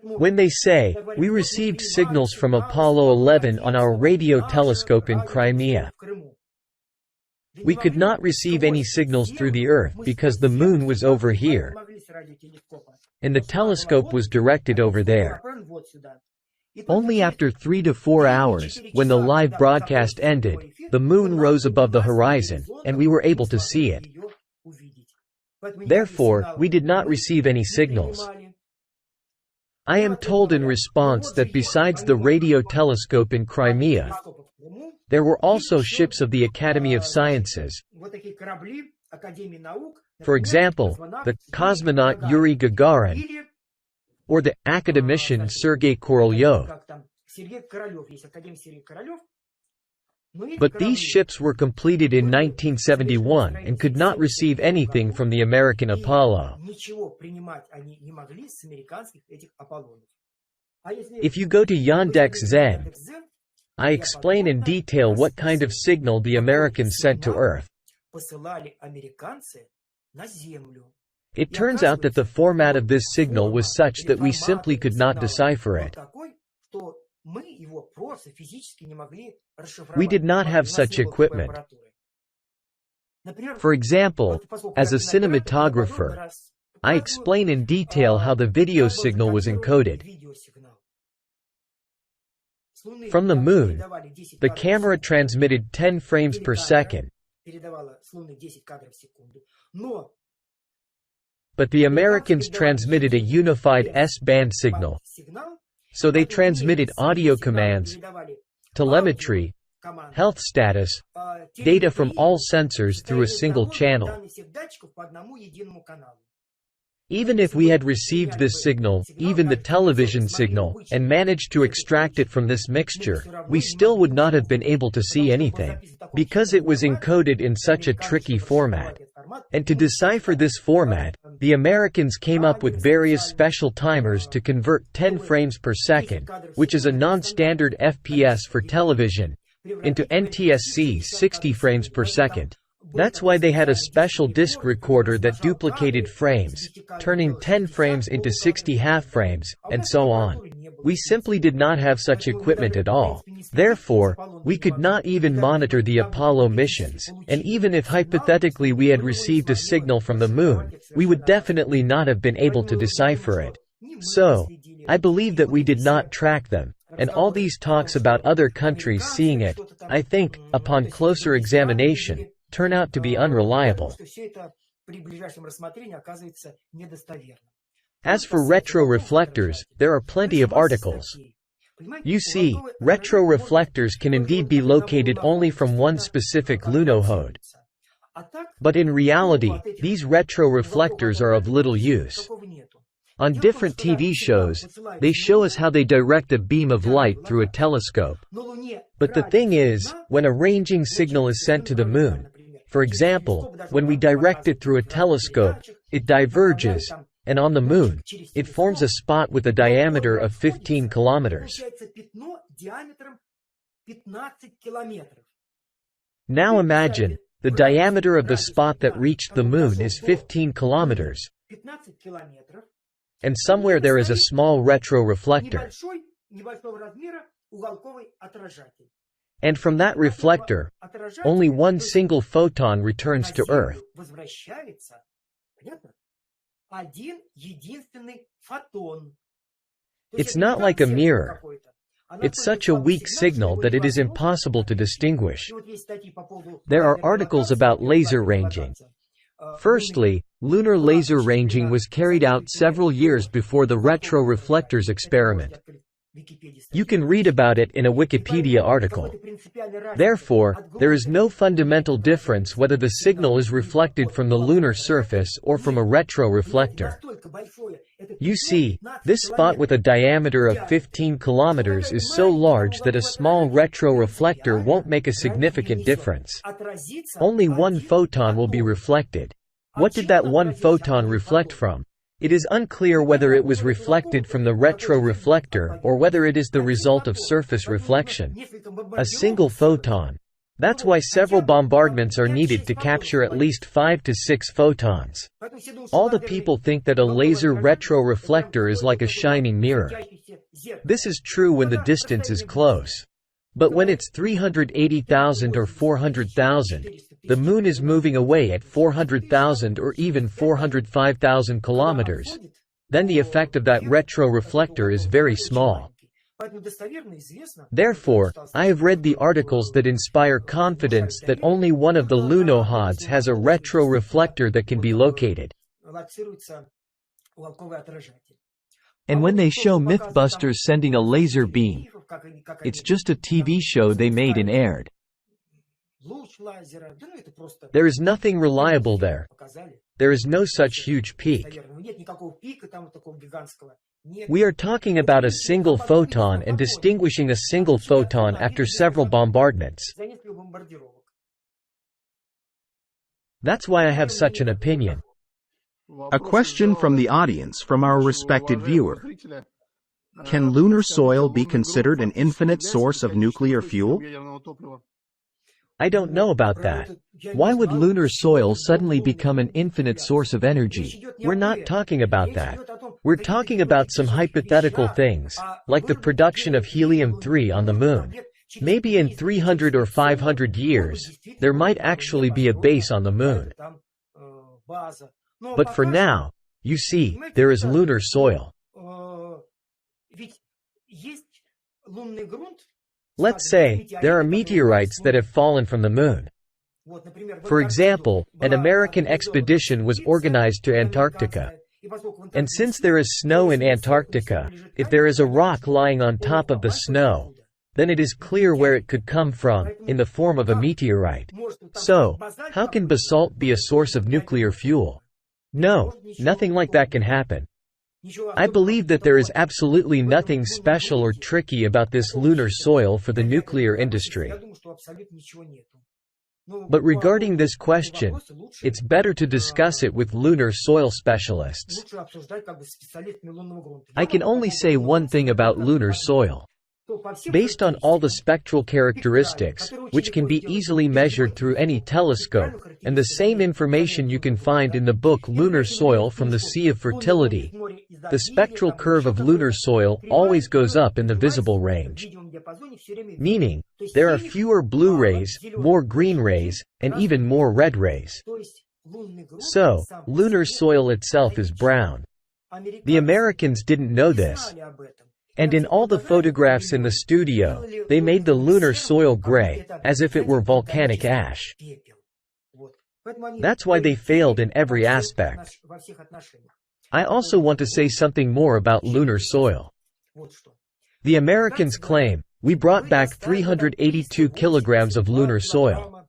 When they say, we received signals from Apollo 11 on our radio telescope in Crimea, we could not receive any signals through the Earth because the moon was over here, and the telescope was directed over there. Only after 3 to 4 hours, when the live broadcast ended, the moon rose above the horizon, and we were able to see it. Therefore, we did not receive any signals. I am told in response that besides the radio telescope in Crimea, there were also ships of the Academy of Sciences. For example, the cosmonaut Yuri Gagarin, or the academician Sergei Korolyov. But these ships were completed in 1971 and could not receive anything from the American Apollo. If you go to Yandex.Zen, I explain in detail what kind of signal the Americans sent to Earth. It turns out that the format of this signal was such that we simply could not decipher it. We did not have such equipment. For example, as a cinematographer, I explain in detail how the video signal was encoded. From the moon, the camera transmitted 10 frames per second. But the Americans transmitted a unified S-band signal. So they transmitted audio commands, telemetry, health status, data from all sensors through a single channel. Even if we had received this signal, even the television signal, and managed to extract it from this mixture, we still would not have been able to see anything, because it was encoded in such a tricky format. And to decipher this format, the Americans came up with various special timers to convert 10 frames per second, which is a non-standard FPS for television, into NTSC 60 frames per second. That's why they had a special disc recorder that duplicated frames, turning 10 frames into 60 half frames, and so on. We simply did not have such equipment at all. Therefore, we could not even monitor the Apollo missions, and even if hypothetically we had received a signal from the moon, we would definitely not have been able to decipher it. So, I believe that we did not track them. And all these talks about other countries seeing it, I think, upon closer examination, turn out to be unreliable. As for retroreflectors, there are plenty of articles. You see, retroreflectors can indeed be located only from one specific lunohode. But in reality, these retroreflectors are of little use. On different TV shows, they show us how they direct a beam of light through a telescope. But the thing is, when a ranging signal is sent to the moon, for example, when we direct it through a telescope, it diverges, And on the Moon, it forms a spot with a diameter of 15 kilometers. Now imagine, the diameter of the spot that reached the Moon is 15 kilometers, and somewhere there is a small retroreflector. And from that reflector, only one single photon returns to Earth. It's not like a mirror. It's such a weak signal that it is impossible to distinguish. There are articles about laser ranging. Firstly, lunar laser ranging was carried out several years before the retroreflectors experiment. You can read about it in a Wikipedia article. Therefore, there is no fundamental difference whether the signal is reflected from the lunar surface or from a retroreflector. You see, this spot with a diameter of 15 kilometers is so large that a small retroreflector won't make a significant difference. Only one photon will be reflected. What did that one photon reflect from? It is unclear whether it was reflected from the retroreflector or whether it is the result of surface reflection. A single photon. That's why several bombardments are needed to capture at least 5 to 6 photons. All the people think that a laser retroreflector is like a shining mirror. This is true when the distance is close. But when it's 380,000 or 400,000, the Moon is moving away at 400,000 or even 405,000 kilometers, then the effect of that retroreflector is very small. Therefore, I have read the articles that inspire confidence that only one of the lunohods has a retroreflector that can be located. And when they show Mythbusters sending a laser beam, it's just a TV show they made and aired. There is nothing reliable there. There is no such huge peak. We are talking about a single photon and distinguishing a single photon after several bombardments. That's why I have such an opinion. A question from the audience from our respected viewer. Can lunar soil be considered an infinite source of nuclear fuel? I don't know about that. Why would lunar soil suddenly become an infinite source of energy? We're not talking about that. We're talking about some hypothetical things, like the production of helium-3 on the Moon. Maybe in 300 or 500 years, there might actually be a base on the Moon. But for now, you see, there is lunar soil. Let's say, there are meteorites that have fallen from the Moon. For example, an American expedition was organized to Antarctica. And since there is snow in Antarctica, if there is a rock lying on top of the snow, then it is clear where it could come from, in the form of a meteorite. So, how can basalt be a source of nuclear fuel? No, nothing like that can happen. I believe that there is absolutely nothing special or tricky about this lunar soil for the nuclear industry. But regarding this question, it's better to discuss it with lunar soil specialists. I can only say one thing about lunar soil. Based on all the spectral characteristics, which can be easily measured through any telescope, and the same information you can find in the book Lunar Soil from the Sea of Fertility, the spectral curve of lunar soil always goes up in the visible range. Meaning, there are fewer blue rays, more green rays, and even more red rays. So, lunar soil itself is brown. The Americans didn't know this. And in all the photographs in the studio, they made the lunar soil gray, as if it were volcanic ash. That's why they failed in every aspect. I also want to say something more about lunar soil. The Americans claim, we brought back 382 kilograms of lunar soil.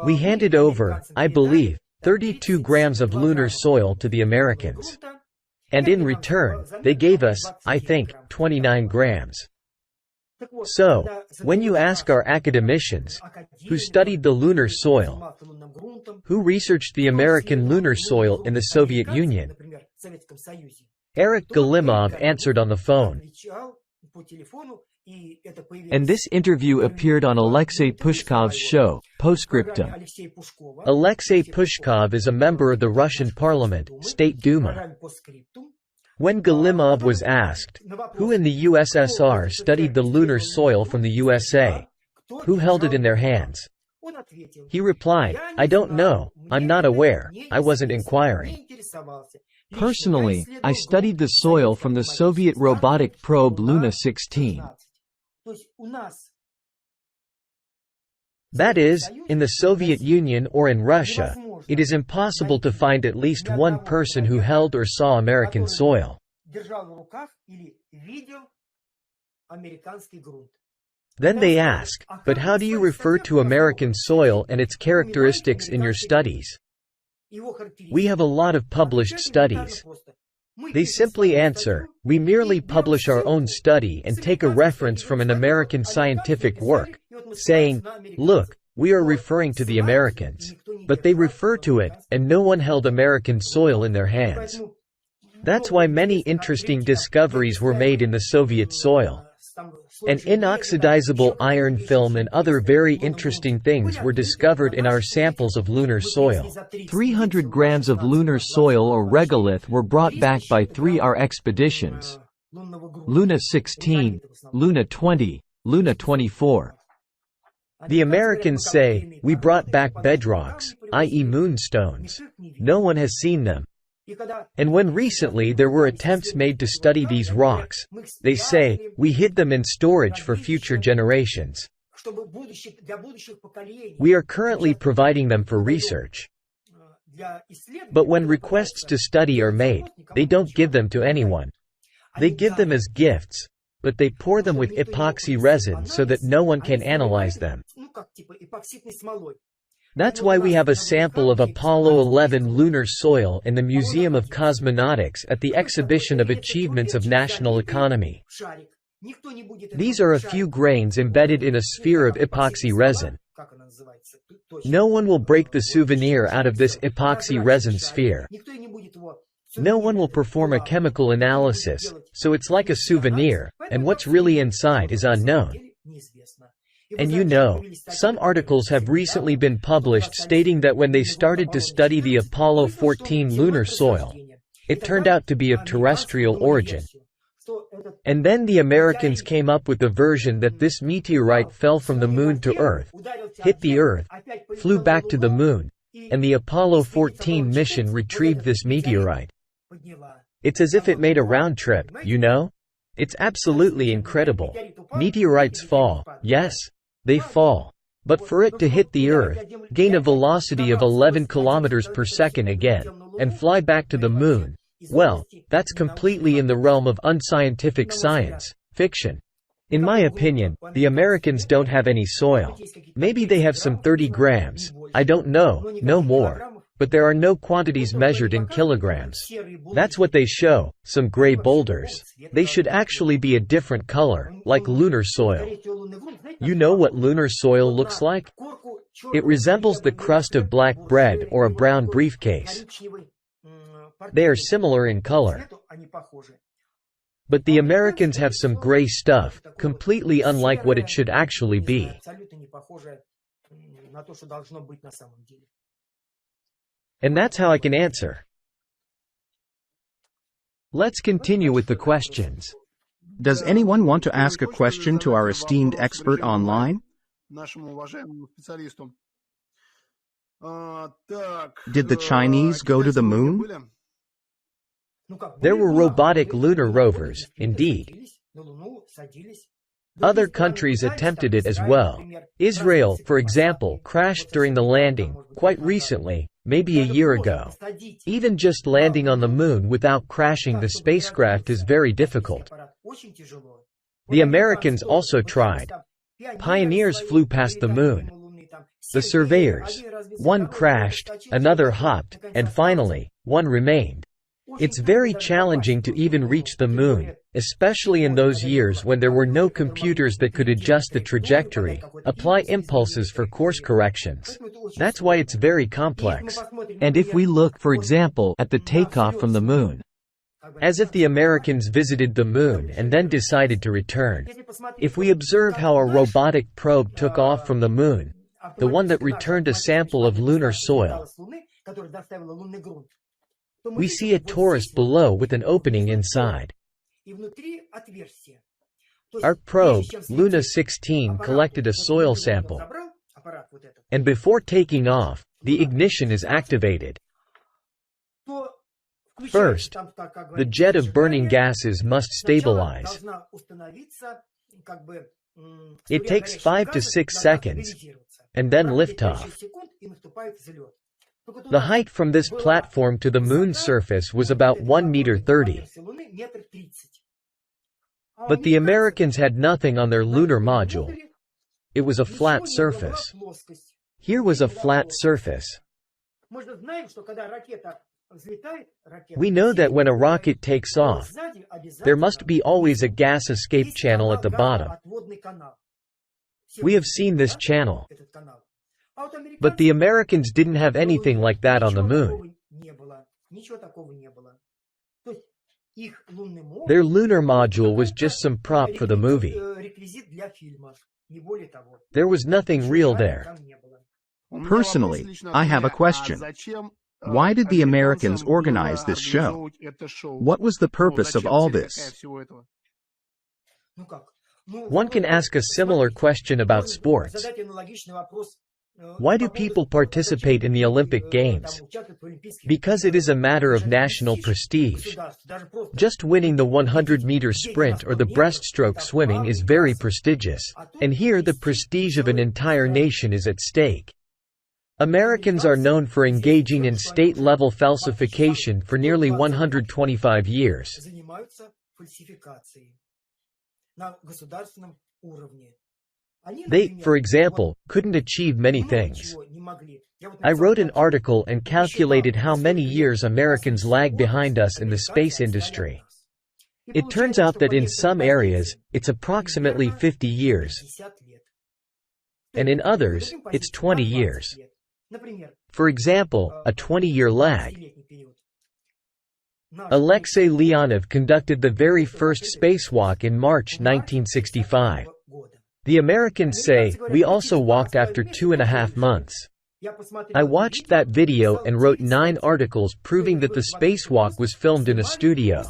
We handed over, I believe, 32 grams of lunar soil to the Americans. And in return, they gave us, I think, 29 grams. So, when you ask our academicians, who studied the lunar soil, who researched the American lunar soil in the Soviet Union, Eric Galimov answered on the phone. And this interview appeared on Alexei Pushkov's show, Postscriptum. Alexei Pushkov is a member of the Russian parliament, State Duma. When Galimov was asked, who in the USSR studied the lunar soil from the USA? Who held it in their hands? He replied, I don't know, I'm not aware, I wasn't inquiring. Personally, I studied the soil from the Soviet robotic probe Luna 16. That is, in the Soviet Union or in Russia, it is impossible to find at least one person who held or saw American soil. Then they ask, but how do you refer to American soil and its characteristics in your studies? We have a lot of published studies. They simply answer, we merely publish our own study and take a reference from an American scientific work, saying, look, we are referring to the Americans. But they refer to it, and no one held American soil in their hands. That's why many interesting discoveries were made in the Soviet soil. An inoxidizable iron film and other very interesting things were discovered in our samples of lunar soil. 300 grams of lunar soil or regolith were brought back by 3R expeditions. Luna 16, Luna 20, Luna 24. The Americans say, we brought back bedrocks, i.e. moonstones. No one has seen them. And when recently there were attempts made to study these rocks, they say, we hid them in storage for future generations. We are currently providing them for research. But when requests to study are made, they don't give them to anyone. They give them as gifts, but they pour them with epoxy resin so that no one can analyze them. That's why we have a sample of Apollo 11 lunar soil in the Museum of Cosmonautics at the Exhibition of Achievements of National Economy. These are a few grains embedded in a sphere of epoxy resin. No one will break the souvenir out of this epoxy resin sphere. No one will perform a chemical analysis, so it's like a souvenir, and what's really inside is unknown. And you know, some articles have recently been published stating that when they started to study the Apollo 14 lunar soil, it turned out to be of terrestrial origin. And then the Americans came up with the version that this meteorite fell from the moon to Earth, hit the Earth, flew back to the moon, and the Apollo 14 mission retrieved this meteorite. It's as if it made a round trip, you know? It's absolutely incredible. Meteorites fall, yes, they fall. But for it to hit the Earth, gain a velocity of 11 kilometers per second again, and fly back to the moon, well, that's completely in the realm of unscientific science fiction. In my opinion, the Americans don't have any soil. Maybe they have some 30 grams, I don't know, no more. But there are no quantities measured in kilograms. That's what they show, some gray boulders. They should actually be a different color, like lunar soil. You know what lunar soil looks like? It resembles the crust of black bread or a brown briefcase. They are similar in color. But the Americans have some gray stuff, completely unlike what it should actually be. And that's how I can answer. Let's continue with the questions. Does anyone want to ask a question to our esteemed expert online? Did the Chinese go to the moon? There were robotic lunar rovers, indeed. Other countries attempted it as well. Israel, for example, crashed during the landing, quite recently, maybe a year ago. Even just landing on the moon without crashing the spacecraft is very difficult. The Americans also tried. Pioneers flew past the moon. The surveyors. One crashed, another hopped, and finally, one remained. It's very challenging to even reach the moon, especially in those years when there were no computers that could adjust the trajectory, apply impulses for course corrections. That's why it's very complex. And if we look, for example, at the takeoff from the moon, As if the Americans visited the moon and then decided to return. If we observe how a robotic probe took off from the moon, the one that returned a sample of lunar soil, we see a torus below with an opening inside. Our probe, Luna 16, collected a soil sample, and before taking off, the ignition is activated. First, the jet of burning gases must stabilize. It takes 5 to 6 seconds, and then liftoff. The height from this platform to the moon's surface was about 1.30 meters. But the Americans had nothing on their lunar module. It was a flat surface. Here was a flat surface. We know that when a rocket takes off, there must be always a gas escape channel at the bottom. We have seen this channel. But the Americans didn't have anything like that on the moon. Their lunar module was just some prop for the movie. There was nothing real there. Personally, I have a question. Why did the Americans organize this show? What was the purpose of all this? One can ask a similar question about sports. Why do people participate in the Olympic Games? Because it is a matter of national prestige. Just winning the 100-meter sprint or the breaststroke swimming is very prestigious, and here the prestige of an entire nation is at stake. Americans are known for engaging in state-level falsification for nearly 125 years. They, for example, couldn't achieve many things. I wrote an article and calculated how many years Americans lag behind us in the space industry. It turns out that in some areas, it's approximately 50 years, and in others, it's 20 years. For example, a 20-year lag. Alexei Leonov conducted the very first spacewalk in March 1965. The Americans say, we also walked after 2.5 months. I watched that video and wrote 9 articles proving that the spacewalk was filmed in a studio.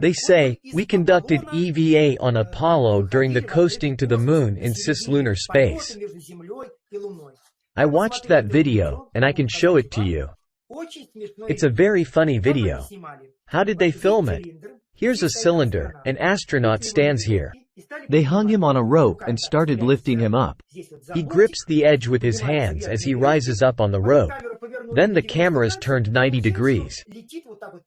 They say, we conducted EVA on Apollo during the coasting to the moon in cislunar space. I watched that video, and I can show it to you. It's a very funny video. How did they film it? Here's a cylinder, an astronaut stands here. they hung him on a rope and started lifting him up. He grips the edge with his hands as he rises up on the rope. Then the camera's turned 90 degrees.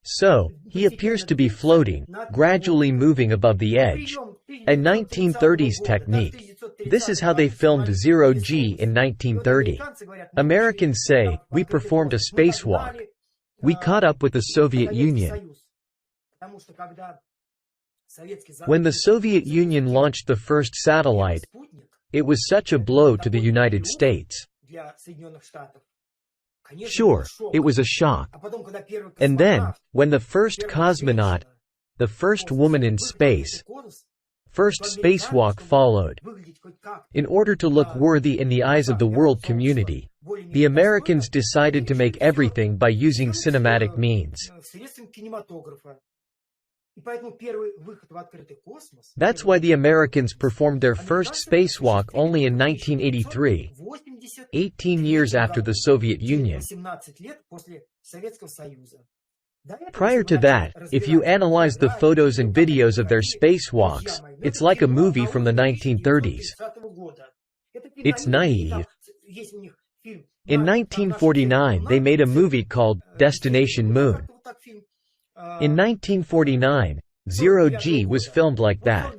So, he appears to be floating, gradually moving above the edge. A 1930s technique. This is how they filmed Zero G in 1930. Americans say, we performed a spacewalk. We caught up with the Soviet Union. When the Soviet Union launched the first satellite, it was such a blow to the United States. Sure, it was a shock. And then, when the first cosmonaut, the first woman in space, first spacewalk followed, in order to look worthy in the eyes of the world community, the Americans decided to make everything by using cinematic means. That's why the Americans performed their first spacewalk only in 1983, 18 years after the Soviet Union. Prior to that, if you analyze the photos and videos of their spacewalks, it's like a movie from the 1930s. It's naive. In 1949, they made a movie called Destination Moon. In 1949, Zero G was filmed like that.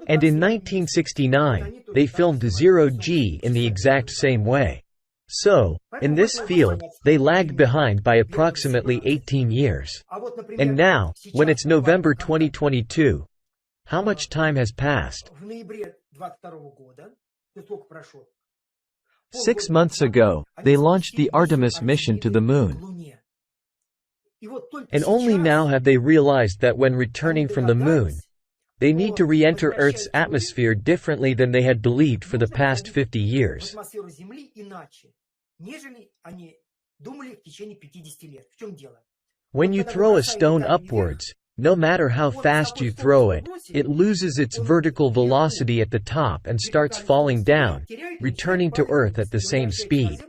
And in 1969, they filmed Zero G in the exact same way. So, in this field, they lagged behind by approximately 18 years. And now, when it's November 2022, how much time has passed? 6 months ago, they launched the Artemis mission to the Moon. And only now have they realized that when returning from the Moon, they need to re-enter Earth's atmosphere differently than they had believed for the past 50 years. When you throw a stone upwards, no matter how fast you throw it, it loses its vertical velocity at the top and starts falling down, returning to Earth at the same speed.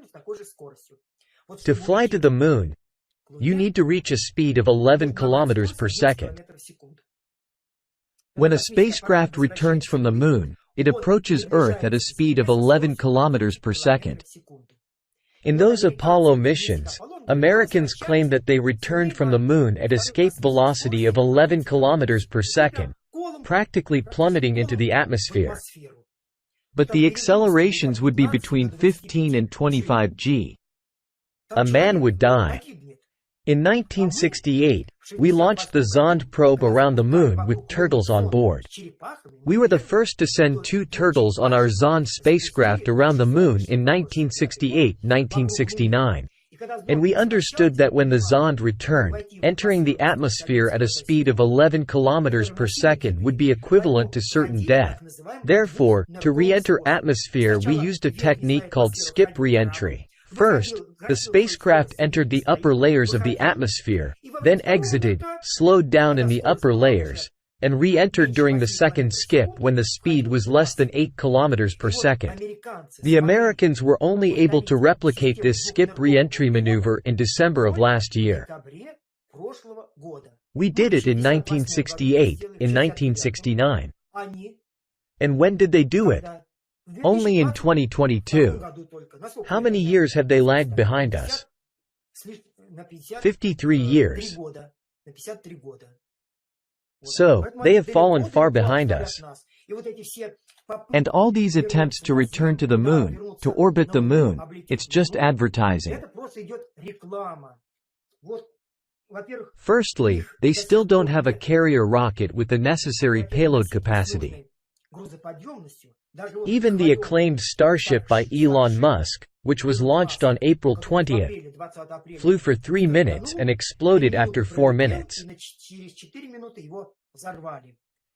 To fly to the Moon, you need to reach a speed of 11 kilometers per second. When a spacecraft returns from the Moon, it approaches Earth at a speed of 11 kilometers per second. In those Apollo missions, Americans claim that they returned from the Moon at escape velocity of 11 kilometers per second, practically plummeting into the atmosphere. But the accelerations would be between 15 and 25 g. A man would die. In 1968, we launched the Zond probe around the Moon with turtles on board. We were the first to send 2 turtles on our Zond spacecraft around the Moon in 1968–1969. And we understood that when the Zond returned, entering the atmosphere at a speed of 11 kilometers per second would be equivalent to certain death. Therefore, to re-enter atmosphere we used a technique called skip re-entry. First, the spacecraft entered the upper layers of the atmosphere, then exited, slowed down in the upper layers, and re-entered during the second skip when the speed was less than 8 kilometers per second. The Americans were only able to replicate this skip re-entry maneuver in December of last year. We did it in 1968, in 1969. And when did they do it? Only in 2022. How many years have they lagged behind us? 53 years. So, they have fallen far behind us. And all these attempts to return to the Moon, to orbit the Moon, it's just advertising. Firstly, they still don't have a carrier rocket with the necessary payload capacity. Even the acclaimed Starship by Elon Musk, which was launched on April 20th, flew for 3 minutes and exploded after 4 minutes.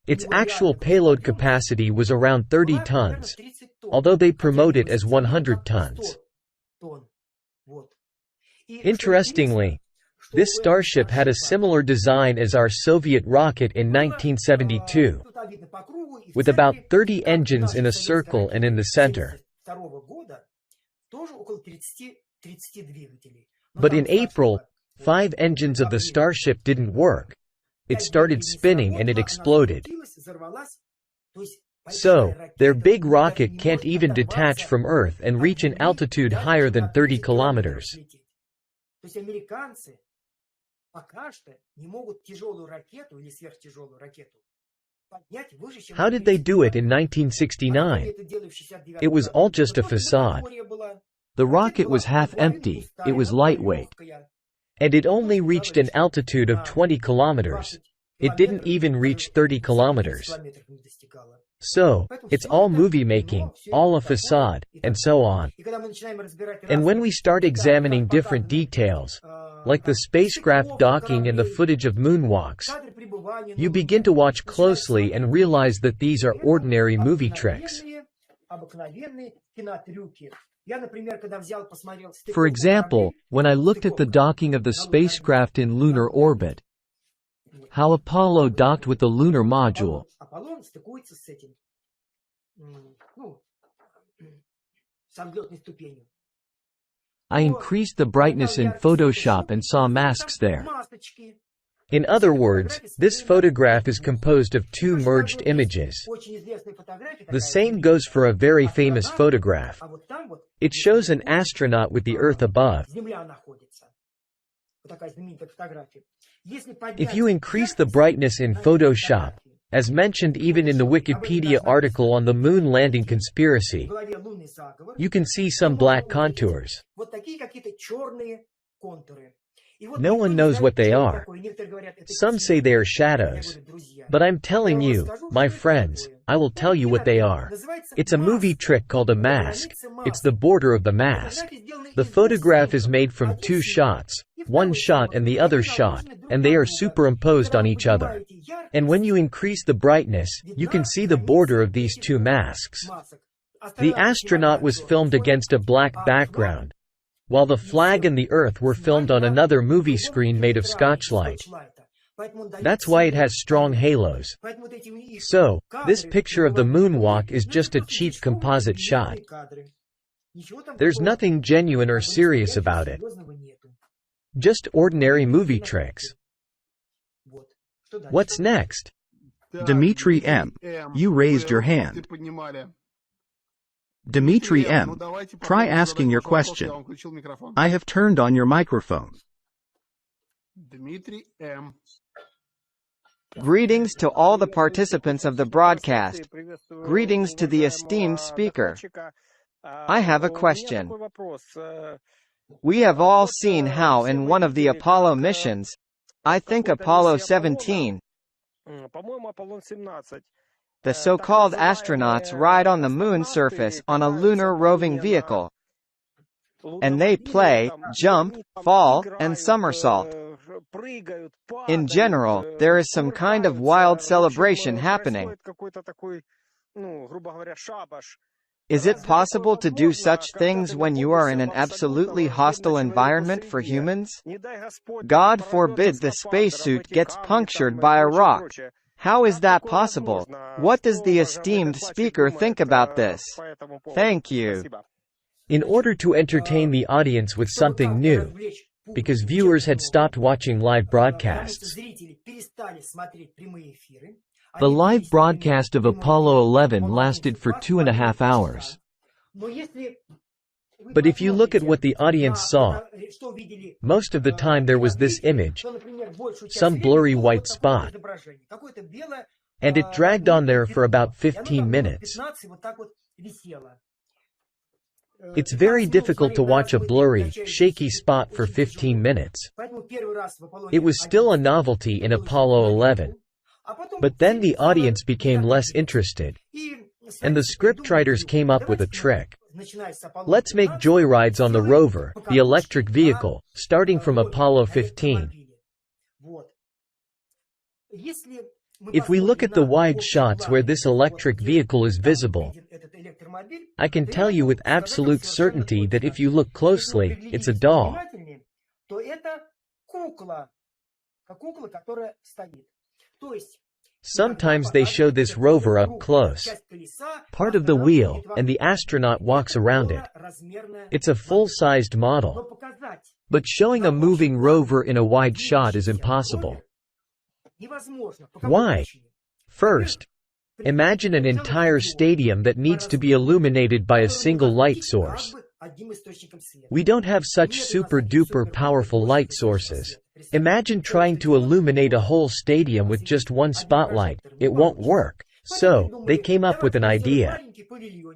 Its actual payload capacity was around 30 tons, although they promote it as 100 tons. Interestingly, this Starship had a similar design as our Soviet rocket in 1972, with about 30 engines in a circle and in the center. But in April, 5 engines of the Starship didn't work. It started spinning and it exploded. So, their big rocket can't even detach from Earth and reach an altitude higher than 30 kilometers. How did they do it in 1969? It was all just a facade. The rocket was half empty, it was lightweight. And it only reached an altitude of 20 kilometers. It didn't even reach 30 kilometers. So, it's all movie making, all a facade, and so on. And when we start examining different details, like the spacecraft docking and the footage of moonwalks, you begin to watch closely and realize that these are ordinary movie tricks. For example, when I looked at the docking of the spacecraft in lunar orbit, how Apollo docked with the lunar module, I increased the brightness in Photoshop and saw masks there. In other words, this photograph is composed of 2 merged images. The same goes for a very famous photograph. It shows an astronaut with the Earth above. If you increase the brightness in Photoshop, As mentioned even in the Wikipedia article on the moon landing conspiracy, you can see some black contours. No one knows what they are. Some say they are shadows. But I'm telling you, my friends, I will tell you what they are. It's a movie trick called a mask. It's the border of the mask. The photograph is made from two shots, one shot and the other shot, and they are superimposed on each other. And when you increase the brightness, you can see the border of these two masks. The astronaut was filmed against a black background, while the flag and the Earth were filmed on another movie screen made of Scotchlight. That's why it has strong halos. So, this picture of the moonwalk is just a cheap composite shot. There's nothing genuine or serious about it. Just ordinary movie tricks. What's next? Dimitri M. You raised your hand. Dimitri M. Try asking your question. I have turned on your microphone. Greetings to all the participants of the broadcast. Greetings to the esteemed speaker. I have a question. We have all seen how in one of the Apollo missions, I think Apollo 17, the so-called astronauts ride on the moon surface on a lunar roving vehicle, and they play, jump, fall, and somersault. In general, there is some kind of wild celebration happening. Is it possible to do such things when you are in an absolutely hostile environment for humans? God forbid the spacesuit gets punctured by a rock. How is that possible? What does the esteemed speaker think about this? Thank you. In order to entertain the audience with something new, because viewers had stopped watching live broadcasts, The live broadcast of Apollo 11 lasted for 2.5 hours. but if you look at what the audience saw, most of the time there was this image, some blurry white spot, and it dragged on there for about 15 minutes. It's very difficult to watch a blurry, shaky spot for 15 minutes. It was still a novelty in Apollo 11. But then the audience became less interested, and the scriptwriters came up with a trick. Let's make joyrides on the rover, the electric vehicle, starting from Apollo 15. If we look at the wide shots where this electric vehicle is visible, I can tell you with absolute certainty that if you look closely, it's a doll. Sometimes they show this rover up close, part of the wheel, and the astronaut walks around it. It's a full-sized model. But showing a moving rover in a wide shot is impossible. Why? First, imagine an entire stadium that needs to be illuminated by a single light source. We don't have such super-duper powerful light sources. Imagine trying to illuminate a whole stadium with just one spotlight. It won't work. So, they came up with an idea.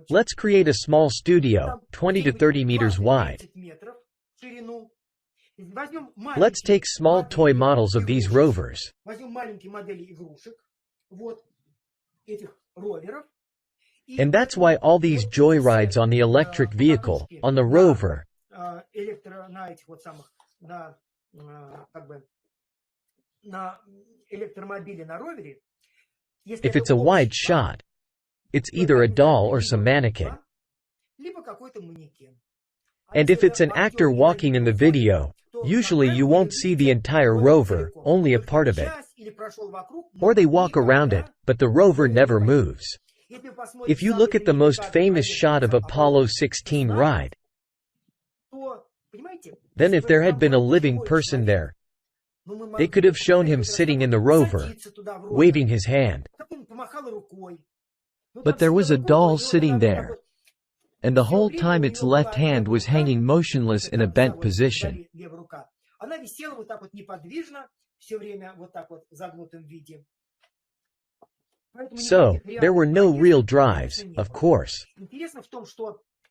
Let's create a small studio, 20 to 30 meters wide. Let's take small toy models of these rovers. And that's why all these joyrides on the electric vehicle, on the rover, if it's a wide shot, it's either a doll or some mannequin. And if it's an actor walking in the video, usually you won't see the entire rover, only a part of it. Or they walk around it, but the rover never moves. If you look at the most famous shot of Apollo 16 ride, then if there had been a living person there, they could have shown him sitting in the rover, waving his hand. But there was a doll sitting there, and the whole time its left hand was hanging motionless in a bent position. So, there were no real drives, of course.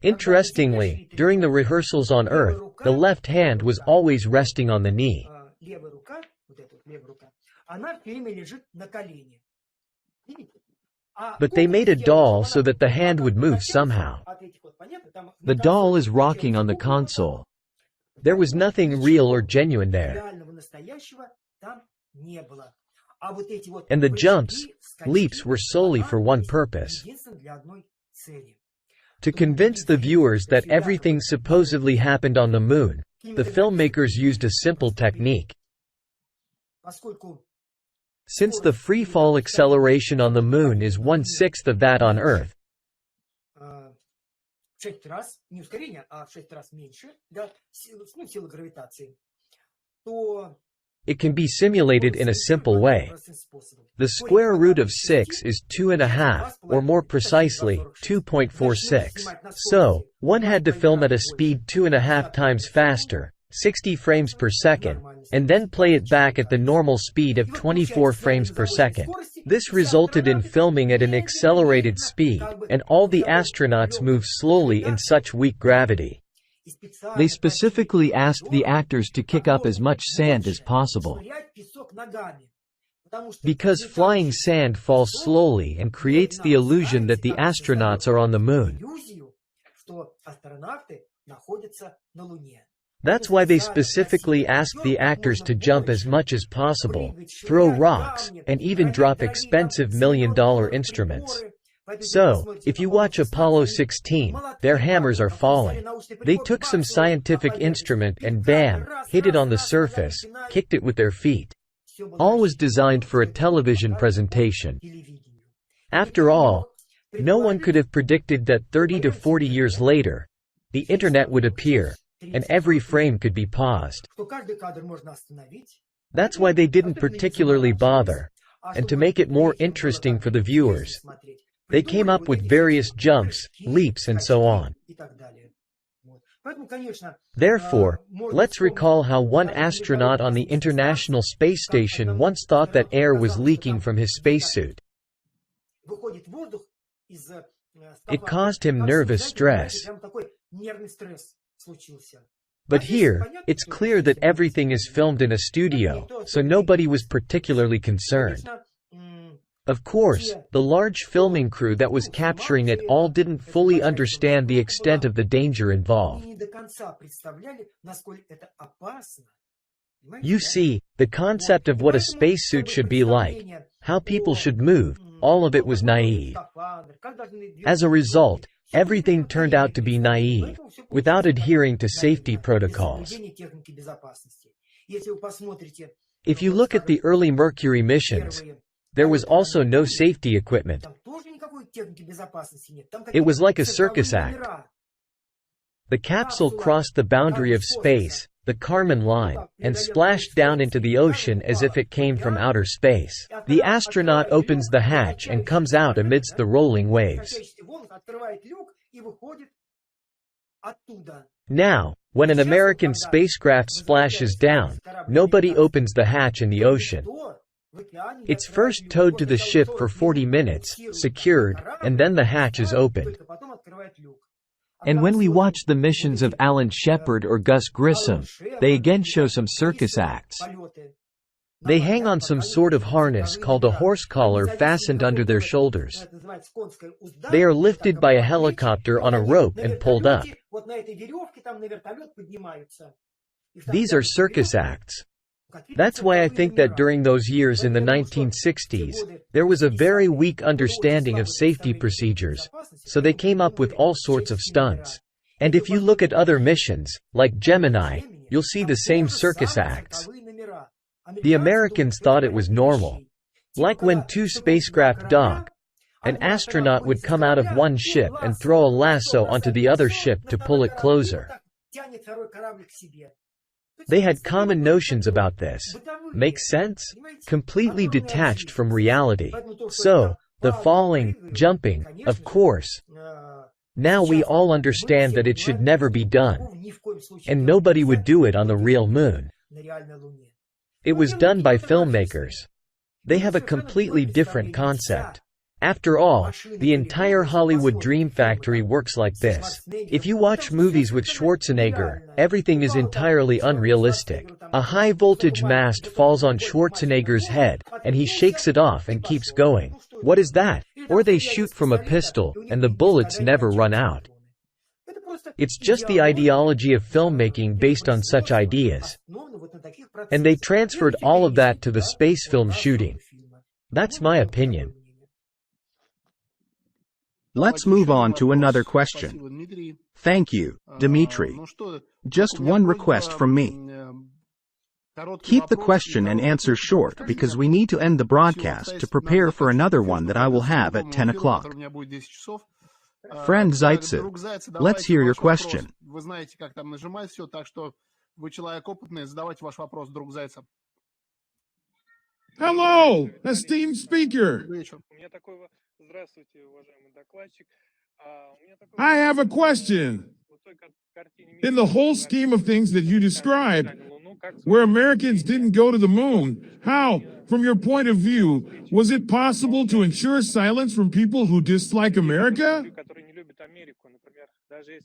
Interestingly, during the rehearsals on Earth, the left hand was always resting on the knee. But they made a doll so that the hand would move somehow. The doll is rocking on the console. There was nothing real or genuine there. And the jumps, leaps were solely for one purpose: to convince the viewers that everything supposedly happened on the moon. The filmmakers used a simple technique. Since the free-fall acceleration on the moon is 1/6 of that on Earth, it can be simulated in a simple way. The square root of 6 is 2.5, or more precisely, 2.46. So, one had to film at a speed 2.5 times faster, 60 frames per second, and then play it back at the normal speed of 24 frames per second. This resulted in filming at an accelerated speed, and all the astronauts move slowly in such weak gravity. They specifically asked the actors to kick up as much sand as possible. Because flying sand falls slowly and creates the illusion that the astronauts are on the moon. That's why they specifically asked the actors to jump as much as possible, throw rocks, and even drop expensive million-dollar instruments. So, if you watch Apollo 16, their hammers are falling. They took some scientific instrument and bam, hit it on the surface, kicked it with their feet. All was designed for a television presentation. After all, no one could have predicted that 30 to 40 years later, the internet would appear, and every frame could be paused. That's why they didn't particularly bother. And to make it more interesting for the viewers, they came up with various jumps, leaps, and so on. Therefore, let's recall how one astronaut on the International Space Station once thought that air was leaking from his spacesuit. It caused him nervous stress. But here, it's clear that everything is filmed in a studio, so nobody was particularly concerned. Of course, the large filming crew that was capturing it all didn't fully understand the extent of the danger involved. You see, the concept of what a spacesuit should be like, how people should move, all of it was naive. As a result, everything turned out to be naive, without adhering to safety protocols. If you look at the early Mercury missions, there was also no safety equipment. It was like a circus act. The capsule crossed the boundary of space, the Kármán line, and splashed down into the ocean as if it came from outer space. The astronaut opens the hatch and comes out amidst the rolling waves. Now, when an American spacecraft splashes down, nobody opens the hatch in the ocean. It's first towed to the ship for 40 minutes, secured, and then the hatch is opened. And when we watch the missions of Alan Shepard or Gus Grissom, they again show some circus acts. They hang on some sort of harness called a horse collar fastened under their shoulders. They are lifted by a helicopter on a rope and pulled up. These are circus acts. That's why I think that during those years in the 1960s, there was a very weak understanding of safety procedures, so they came up with all sorts of stunts. And if you look at other missions, like Gemini, you'll see the same circus acts. The Americans thought it was normal. Like when two spacecraft dock, an astronaut would come out of one ship and throw a lasso onto the other ship to pull it closer. They had common notions about this. Make sense? Completely detached from reality. So, the falling, jumping, of course. Now we all understand that it should never be done. And nobody would do it on the real moon. It was done by filmmakers. They have a completely different concept. After all, the entire Hollywood dream factory works like this. If you watch movies with Schwarzenegger, everything is entirely unrealistic. A high-voltage mast falls on Schwarzenegger's head, and he shakes it off and keeps going. What is that? Or they shoot from a pistol, and the bullets never run out. It's just the ideology of filmmaking based on such ideas. And they transferred all of that to the space film shooting. That's my opinion. Let's move on to another question. Thank you, Dmitry. Just one request from me. Keep the question and answer short because we need to end the broadcast to prepare for another one that I will have at 10 o'clock. Friend Zaitsev, let's hear your question. Hello, esteemed speaker. I have a question. In the whole scheme of things that you described, where Americans didn't go to the moon, how, from your point of view, was it possible to ensure silence from people who dislike America?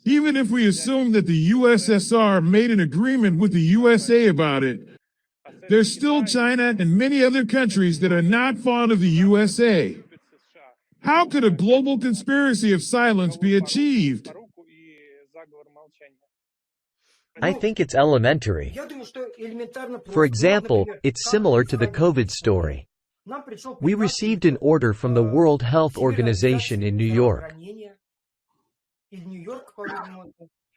Even if we assume that the USSR made an agreement with the USA about it, there's still China and many other countries that are not fond of the USA. How could a global conspiracy of silence be achieved? I think it's elementary. For example, it's similar to the COVID story. We received an order from the World Health Organization in New York.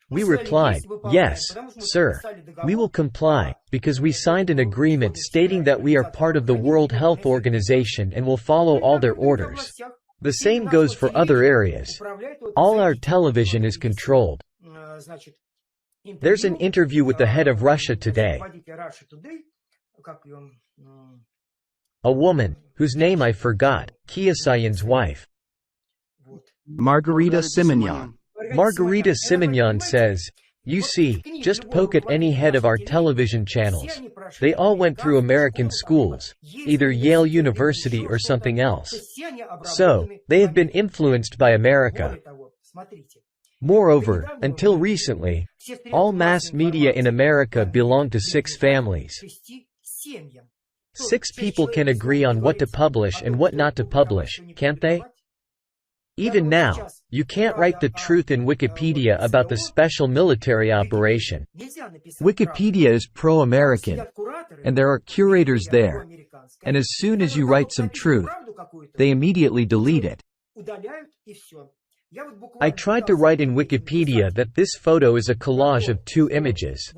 We replied, "Yes, sir. We will comply, because we signed an agreement stating that we are part of the World Health Organization and will follow all their orders." The same goes for other areas. All our television is controlled. There's an interview with the head of Russia Today. A woman, whose name I forgot, Kiesayan's wife. Margarita Simonyan. Margarita Simonyan says, "You see, just poke at any head of our television channels. They all went through American schools, either Yale University or something else. So, they have been influenced by America." Moreover, until recently, all mass media in America belong to 6 families. 6 people can agree on what to publish and what not to publish, can't they? Even now, you can't write the truth in Wikipedia about the special military operation. Wikipedia is pro-American, and there are curators there, and as soon as you write some truth, they immediately delete it. I tried to write in Wikipedia that this photo is a collage of 2 images.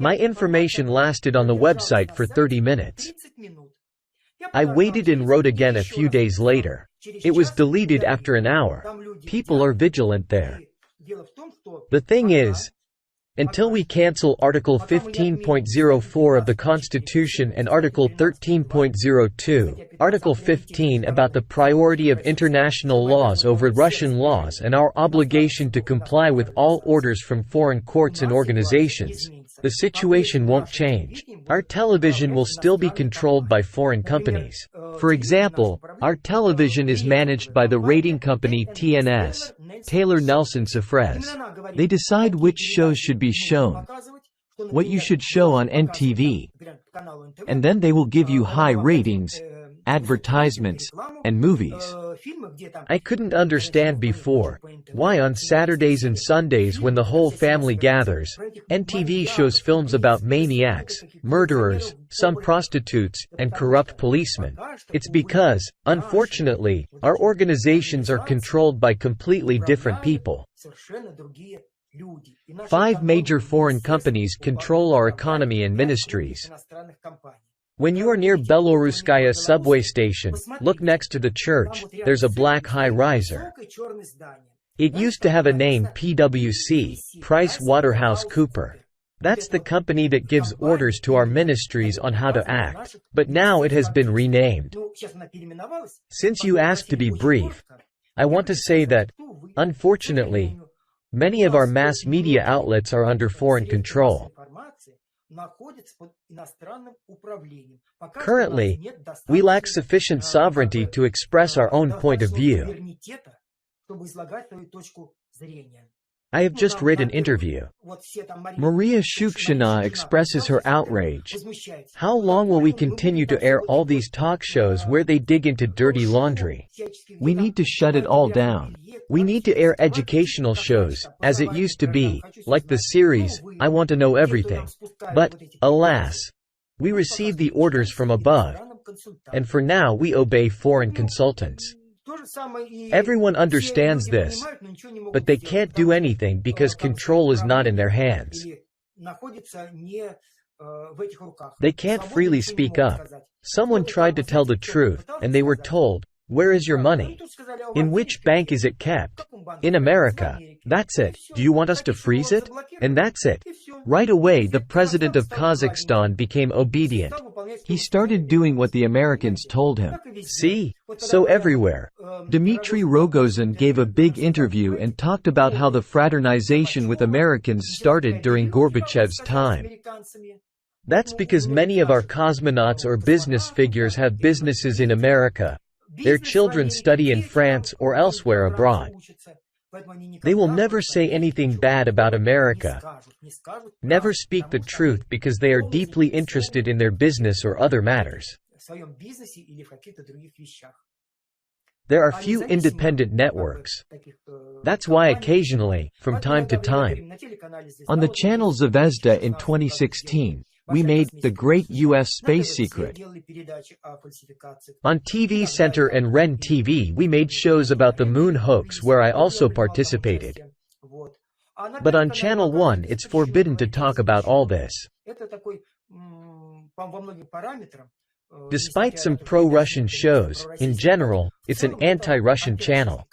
My information lasted on the website for 30 minutes. I waited and wrote again a few days later. It was deleted after an hour. People are vigilant there. The thing is, until we cancel Article 15.04 of the Constitution and Article 13.02, Article 15 about the priority of international laws over Russian laws and our obligation to comply with all orders from foreign courts and organizations, the situation won't change. Our television will still be controlled by foreign companies. For example, our television is managed by the rating company TNS, Taylor Nelson Safrez. They decide which shows should be shown, what you should show on NTV, and then they will give you high ratings, advertisements, and movies. I couldn't understand before why on Saturdays and Sundays when the whole family gathers, NTV shows films about maniacs, murderers, some prostitutes, and corrupt policemen. It's because, unfortunately, our organizations are controlled by completely different people. 5 major foreign companies control our economy and ministries. When you are near Beloruskaya subway station, look next to the church, there's a black high-riser. It used to have a name PwC, Price Waterhouse Cooper. That's the company that gives orders to our ministries on how to act, but now it has been renamed. Since you asked to be brief, I want to say that, unfortunately, many of our mass media outlets are under foreign control. Currently, we lack sufficient sovereignty to express our own point of view. I have just read an interview. Maria Shukshina expresses her outrage. How long will we continue to air all these talk shows where they dig into dirty laundry? We need to shut it all down. We need to air educational shows, as it used to be, like the series, I Want to Know Everything. But, alas, we receive the orders from above, and for now we obey foreign consultants. Everyone understands this, but they can't do anything because control is not in their hands. They can't freely speak up. Someone tried to tell the truth, and they were told, "Where is your money? In which bank is it kept? In America. That's it. Do you want us to freeze it?" And that's it. Right away, the president of Kazakhstan became obedient. He started doing what the Americans told him. See? So everywhere. Dmitry Rogozin gave a big interview and talked about how the fraternization with Americans started during Gorbachev's time. That's because many of our cosmonauts or business figures have businesses in America. Their children study in France or elsewhere abroad. They will never say anything bad about America, never speak the truth because they are deeply interested in their business or other matters. There are few independent networks. That's why occasionally, from time to time, on the channel Zvezda in 2016, we made The Great U.S. Space Secret. On TV Center and Ren TV we made shows about the moon hoax where I also participated. But on Channel 1 it's forbidden to talk about all this. Despite some pro-Russian shows, in general, it's an anti-Russian channel.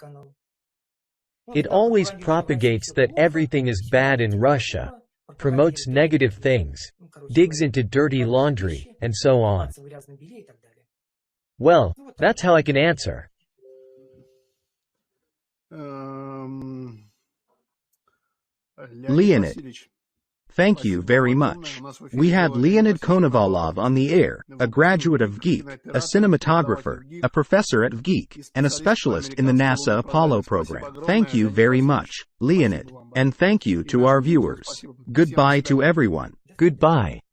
It always propagates that everything is bad in Russia, promotes negative things, digs into dirty laundry, and so on. Well, that's how I can answer. Leonid. Thank you very much. We had Leonid Konovalov on the air, a graduate of Geek, a cinematographer, a professor at Geek, and a specialist in the NASA Apollo program. Thank you very much, Leonid. And thank you to our viewers. Goodbye to everyone. Goodbye.